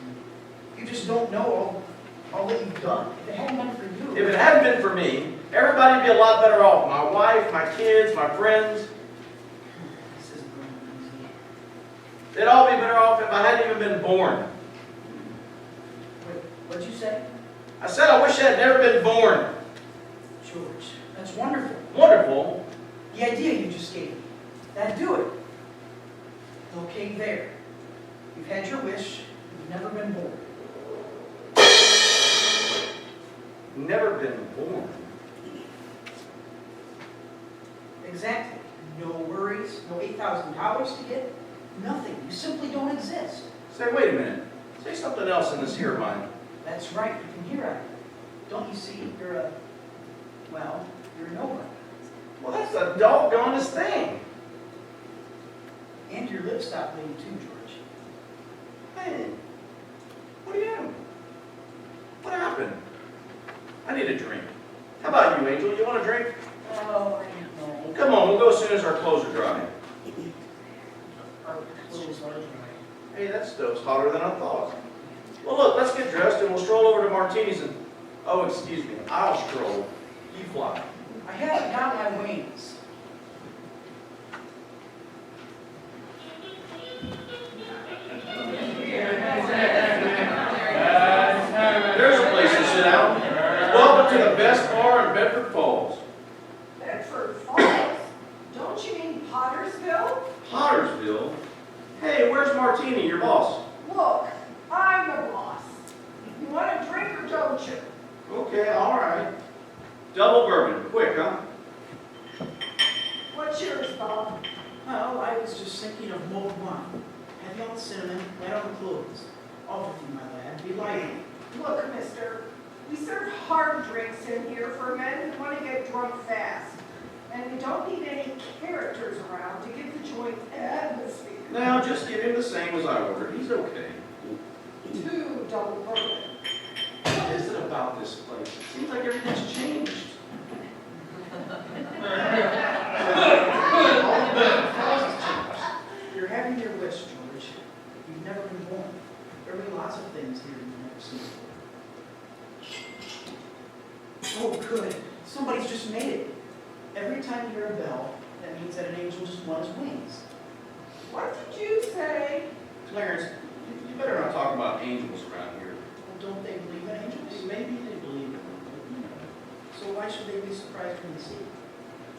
You just don't know all that you've done. If it hadn't been for you. If it hadn't been for me, everybody'd be a lot better off. My wife, my kids, my friends. This isn't going to be easy. They'd all be better off if I hadn't even been born. Wait, what'd you say? I I said I wish I had never been born. George, that's wonderful. Wonderful. The idea you just gave me, that'd do it. Okay, there. You've had your wish, you've never been born. Never been born. Exactly. No worries, no $8,000 to get, nothing. You simply don't exist. Say, wait a minute. Say something else in this here of mine. That's right, you can hear it. Don't you see, you're a nobody. Well, that's the doggonest thing. And your lips stop bleeding too, George. Hey, what are you? What happened? I need a drink. How about you, Angel? You want a drink? Oh, I know. Come on, we'll go as soon as our clothes are dry. Our clothes are dry. Hey, that stove's hotter than I thought. Well, look, let's get dressed and we'll stroll over to Martini's and... Oh, excuse me. I'll stroll. You fly. I haven't got my wings. There's a place to sit down. Welcome to the best bar in Bedford Falls. Bedford Falls? Don't you mean Pottersville? Pottersville? Hey, where's Martini, your boss? Look, I'm the boss. You want a drink or don't you? Okay, all right. Double bourbon. Quick, huh? What's yours, Bob? Well, I was just thinking of mulled wine. Heavy on the cinnamon, light on the cloves. All with you, my lad. Be lively. Look, mister, we serve hard drinks in here for men who want to get drunk fast. And we don't need any characters around to give the joint atmosphere. Now, just give him the same as I ordered. He's okay. 2 double bourbon. What is it about this place? It seems like everything's changed. You're having your wish, George. You've never been born. There will be lots of things here you've never seen before. Oh, good. Somebody's just made it. Every time you hear a bell, that means that an angel just won his wings. What did you say? Clarence, you better not talk about angels around here. Well, don't they believe in angels? Maybe they believe it. So why should they be surprised when they see it?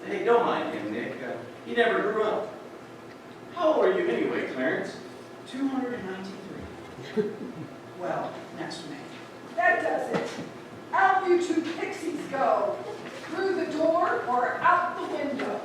Hey, don't mind him, Nick. He never grew up. How old are you anyway, Clarence? 293. Well, next May. That does it. Out you 2 pixies go. Through the door or out the window.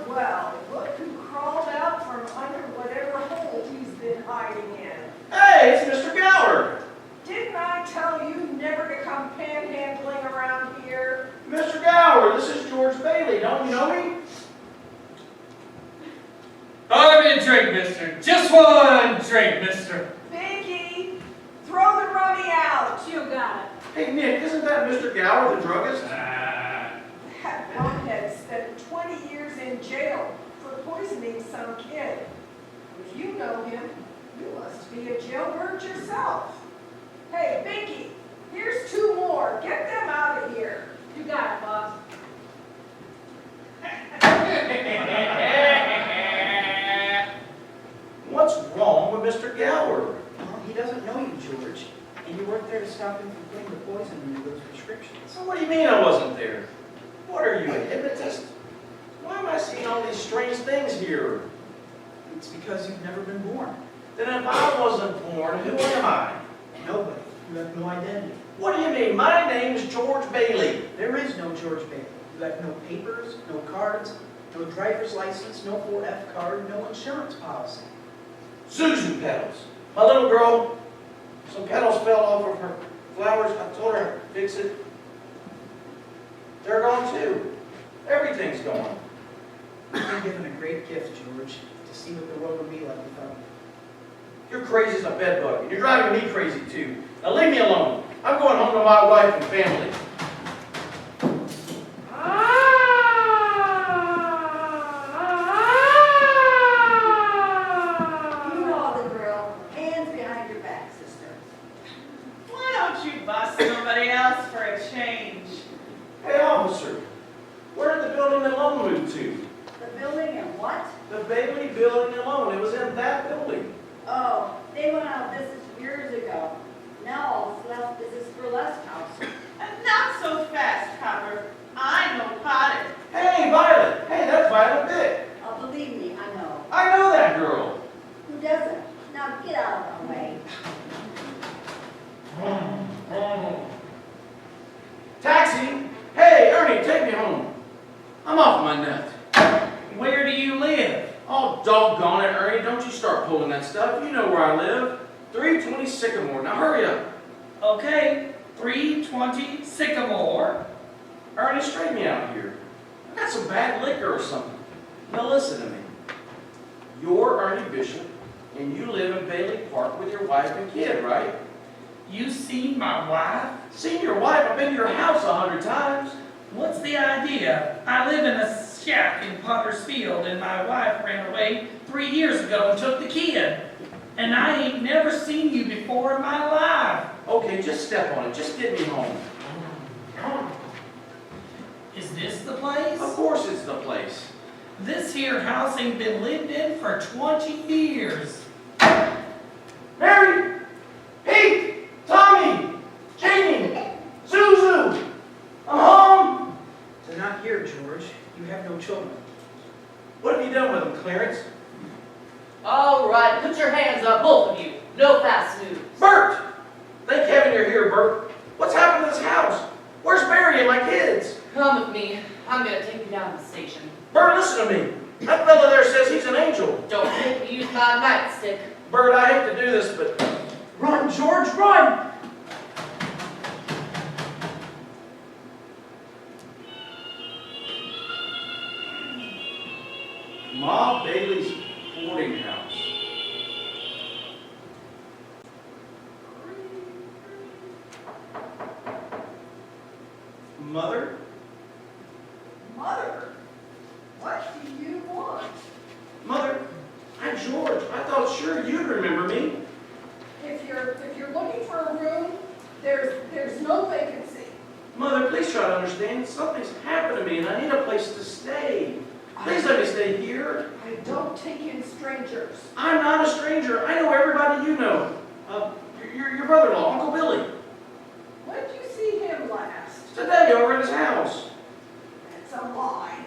Well, look who crawled out from under whatever hole he's been hiding in. Hey, it's Mr. Gower. Didn't I tell you never to come panhandling around here? Mr. Gower, this is George Bailey. Don't you know me? Pour me a drink, mister. Just one drink, mister. Biggie, throw the rummy out. You got it. Hey, Nick, isn't that Mr. Gower, the druggist? That bonehead spent 20 years in jail for poisoning some kid. If you know him, you must be a jailbird yourself. Hey, Binky, here's 2 more. Get them out of here. You got it, boss. What's wrong with Mr. Gower? Well, he doesn't know you, George. And you weren't there to stop him from putting the poison into those prescriptions. So what do you mean I wasn't there? What are you, a hypnotist? Why am I seeing all these strange things here? It's because you've never been born. Then if I wasn't born, who am I? Nobody. You have no identity. What do you mean? My name's George Bailey. There is no George Bailey. You have no papers, no cards, no driver's license, no 4F card, no insurance policy. Susan petals. My little girl, some petals fell off of her flowers. I told her I'd fix it. They're gone too. Everything's gone. You've been given a great gift, George, to see what the world would be like without you. You're crazy as a bedbug, and you're driving me crazy too. Now leave me alone. I'm going home to my wife and family. You know the drill. Hands behind your back, sister. Why don't you bust somebody else for a change? Hey, officer, where did the building alone move to? The building and what? The Bailey building alone. It was in that building. Oh, they went out of business years ago. Now all that's left is this burlesque house. Not so fast, Copper. I know Potter. Hey, Violet. Hey, that's Violet Bick. Oh, believe me, I know. I know that girl. Who doesn't? Now get out of my way. Taxi. Hey, Ernie, take me home. I'm off my nut. Where do you live? Oh, doggone it, Ernie. Don't you start pulling that stuff. You know where I live. 320 Sycamore. Now hurry up. Okay, 320 Sycamore. Ernie, straighten me out here. I got some bad liquor or something. Now listen to me. You're Ernie Bishop, and you live in Bailey Park with your wife and kid, right? You seen my wife? Seen your wife? I've been to your house 100 times. What's the idea? I live in a shack in Potter's Field, and my wife ran away 3 years ago and took the kid. And I ain't never seen you before in my life. Okay, just step on it. Just get me home. Is this the place? Of course it's the place. This here house ain't been lived in for 20 years. Mary! Pete! Tommy! Jamie! Zuzu! I'm home! They're not here, George. You have no children. What have you done with them, Clarence? All right, put your hands up, both of you. No fast news. Bert! Thank heaven you're here, Bert. What's happened to this house? Where's Barry and my kids? Come with me. I'm gonna take you down to the station. Bert, listen to me. That fellow there says he's an angel. Don't make me use my nightstick. Bert, I hate to do this, but run, George, run! Ma Bailey's boarding house. Mother? Mother, what do you want? Mother, I'm George. I thought sure you'd remember me. If you're looking for a room, there's no vacancy. Mother, please try to understand. Something's happened to me and I need a place to stay. Please let me stay here. I don't take in strangers. I'm not a stranger. I know everybody you know. Your brother-in-law, Uncle Billy. When did you see him last? Today over at his house. That's a lie.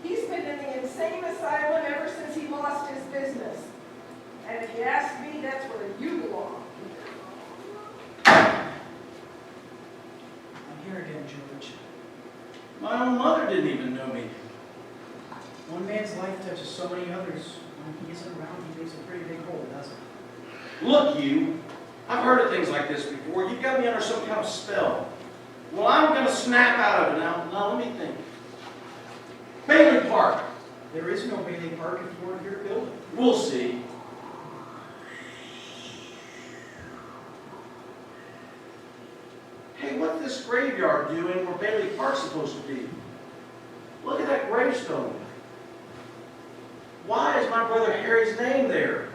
He's been in the insane asylum ever since he lost his business. And if you ask me, that's where you belong. I'm here again, George. My own mother didn't even know me. One man's life touches so many others. When he isn't around, he makes a pretty big hole, doesn't he? Look, you. I've heard of things like this before. You've got me under some kind of spell. Well, I'm going to snap out of it now. Now, let me think. Bailey Park. There is no Bailey Park if you weren't here to build it. We'll see. Hey, what's this graveyard doing where Bailey Park's supposed to be? Look at that gravestone. Why is my brother Harry's name there?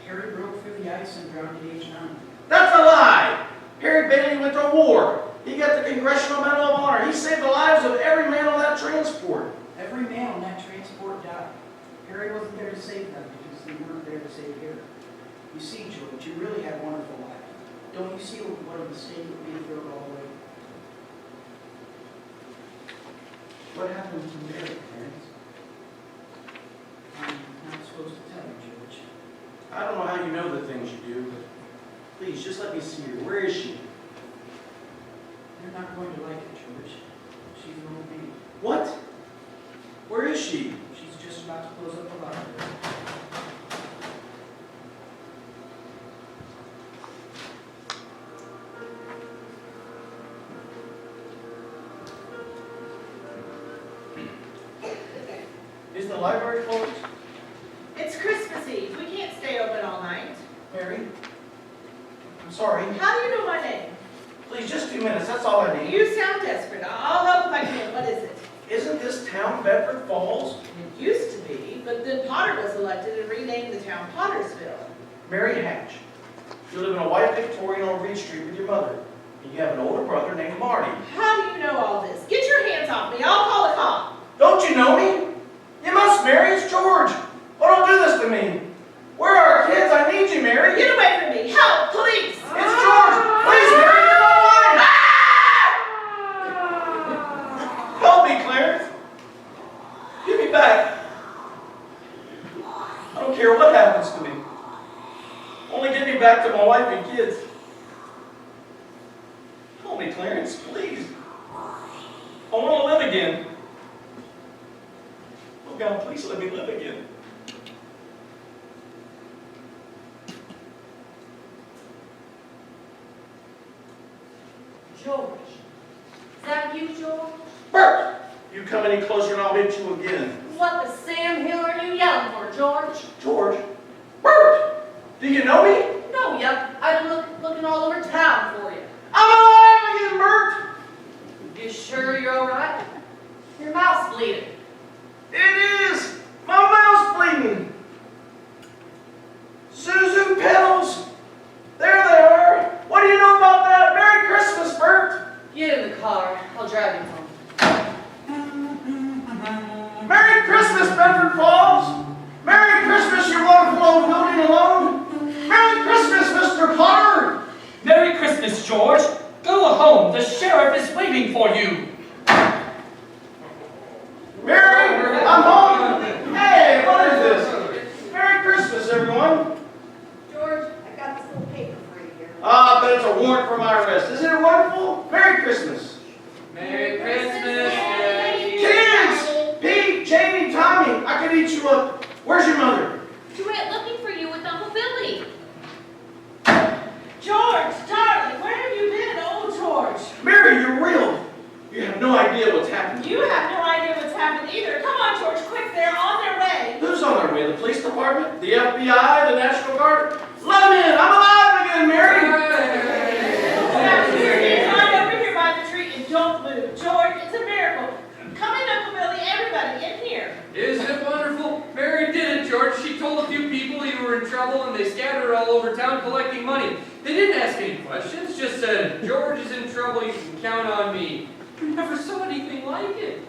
Harry broke through the ice and drowned at age 9. That's a lie! Harry Bailey went to war. He got the Congressional Medal of Honor. He saved the lives of every man on that transport. Every man on that transport died. Harry wasn't there to save them because they weren't there to save Harry. You see, George, you really had a wonderful life. Don't you see what a mistake it would be to throw it all away? What happened to Mary, Clarence? I'm not supposed to tell you, George. I don't know how you know the things you do, but please, just let me see her. Where is she? You're not going to like it, George. She's an old maid. What? Where is she? She's just about to close up the library. Is the library closed? It's Christmas Eve. We can't stay open all night. Mary? I'm sorry. How do you know my name? Please, just 2 minutes. That's all I need. You sound desperate. I'll help if I can. What is it? Isn't this town Bedford Falls? It used to be, but then Potter was elected and renamed the town Pottersville. Mary Hatch. You live in a white Victorian on Reed Street with your mother. And you have an older brother named Marty. How do you know all this? Get your hands off me. I'll call a cop. Don't you know me? You must, Mary. It's George. Oh, don't do this to me. Where are our kids? I need you, Mary. Get away from me! Help! Police! It's George! Please, Mary, you're not alive! Help me, Clarence. Give me back. I don't care what happens to me. Only get me back to my wife and kids. Help me, Clarence, please. I want to live again. Oh God, please let me live again. George. Is that you, George? Bert! You come any closer and I'll hit you again. What the Sam Hill are you yelling for, George? George? Bert! Do you know me? No, yep. I've been looking all over town for you. I'm alive again, Bert! You sure you're all right? Your mouth's bleeding. It is! My mouth's bleeding! Suzu pedals! There they are! What do you know about that? Merry Christmas, Bert! Get in the car. I'll drive you home. Merry Christmas, Bedford Falls! Merry Christmas, your wonderful old building alone! Merry Christmas, Mr. Potter! Merry Christmas, George. Go home. The sheriff is waiting for you. Mary, I'm home! Hey, what is this? Merry Christmas, everyone! George, I got this little paper for you here. Ah, but it's a warrant for my arrest. Isn't it wonderful? Merry Christmas! Merry Christmas, Daddy. Kids! Pete, Janie, Tommy, I could eat you up. Where's your mother? She went looking for you with Uncle Billy. George, darling, where have you been? Oh, George. Mary, you're real. You have no idea what's happening. You have no idea what's happened either. Come on, George, quick, they're on their way. Who's on their way? The police department? The FBI? The National Guard? Let them in! I'm alive again, Mary! Now, here, climb over here by the tree and don't move. George, it's a miracle. Come in, Uncle Billy, everybody, in here. Isn't it wonderful? Mary did it, George. She told a few people you were in trouble and they scattered all over town collecting money. They didn't ask any questions, just said, George is in trouble, you can count on me. You never saw anything like it.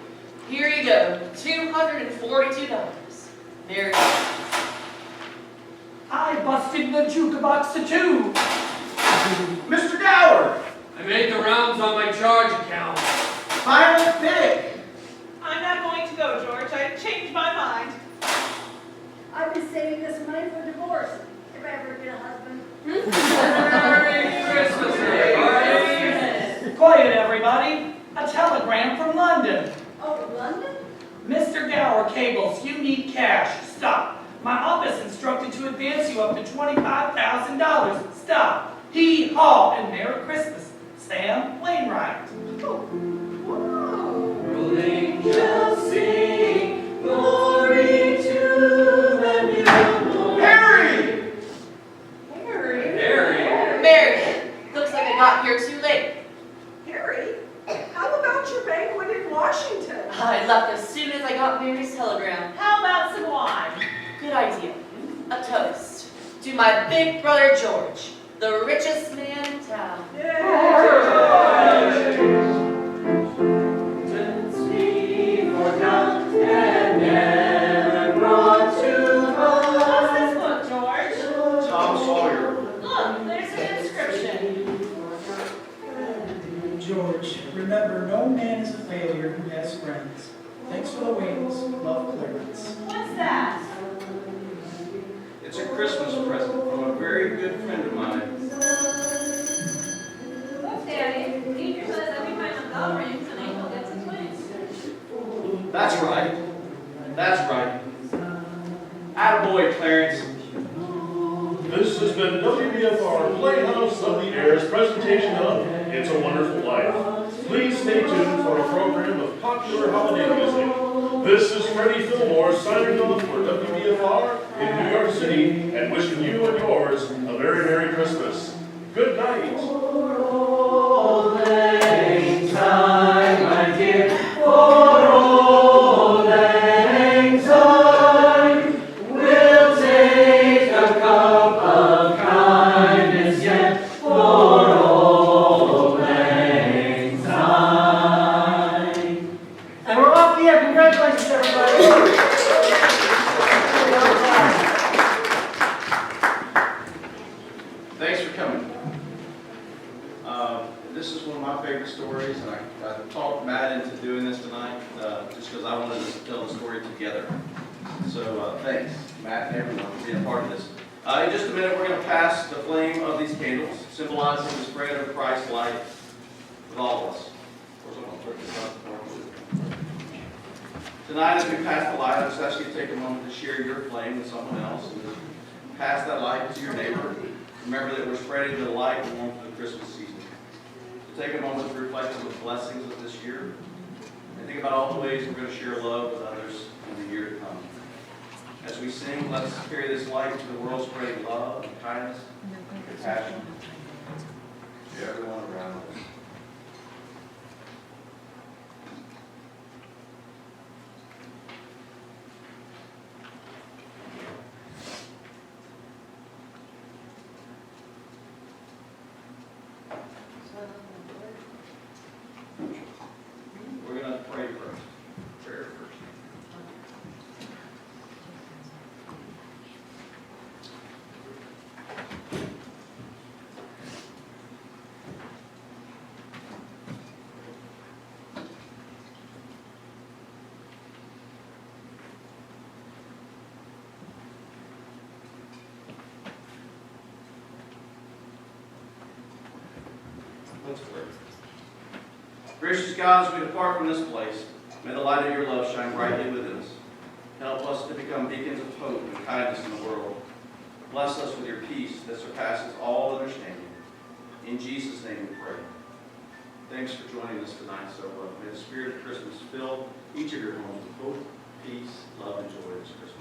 Here you go. $242. Merry Christmas. I busted the jukebox too. Mr. Gower! I made the rounds on my charge account. Pilot Pig! I'm not going to go, George. I've changed my mind. I've been saving this money for divorce. If I ever get a husband. Merry Christmas, everybody. Quiet, everybody. A telegram from London. Oh, London? Mr. Gower cables, you need cash. Stop. My office instructed to advance you up to $25,000. Stop. Hee haw and Merry Christmas. Sam Wainwright. Will angels sing glory to the newborn? Harry! Harry? Mary, looks like I got here too late. Harry, how about your banquet in Washington? I left as soon as I got Mary's telegram. How about some wine? Good idea. A toast to my big brother George, the richest man in town. What's this book, George? Tom Sawyer. Look, there's an inscription. George, remember, no man is a failure who has friends. Thanks for the wings. Love, Clarence. What's that? It's a Christmas present from a very good friend of mine. Look, Daddy, teacher says every time a bell rings, an angel gets its wings. That's right. That's right. Attaboy, Clarence. This has been WBFR Playhouse of the Air's presentation of It's a Wonderful Life. Please stay tuned for a program of popular holiday music. This is Freddie Fillmore signing off for WBFR in New York City and wishing you and yours a very Merry Christmas. Good night. And we're off the air. Congratulations, everybody. this is one of my favorite stories, and I talked Matt into doing this tonight, just because I wanted us to tell the story together. So thanks, Matt and everyone, for being a part of this. In just a minute, we're going to pass the flame of these candles, symbolizing the spread of Christ's light with all of us. Of course, I'm going to put this up before I move. Tonight, as we pass the light, I just ask you to take a moment to share your flame with someone else, and pass that light to your neighbor. Remember that we're spreading the light and warmth of the Christmas season. So take a moment to reflect on the blessings of this year, and think about all the ways we're going to share love with others in the year to come. As we sing, let's carry this light to the world, spreading love and kindness and compassion to everyone around us. We're going to pray first. Prayer first. Let's pray. Gracious God, as we depart from this place, may the light of your love shine brightly within us. Help us to become beacons of hope and kindness in the world. Bless us with your peace that surpasses all understanding. In Jesus' name we pray. Thanks for joining us tonight so well. May the spirit of Christmas fill each of your homes with hope, peace, love, and joy this Christmas.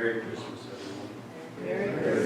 Merry Christmas, everyone. Merry Christmas.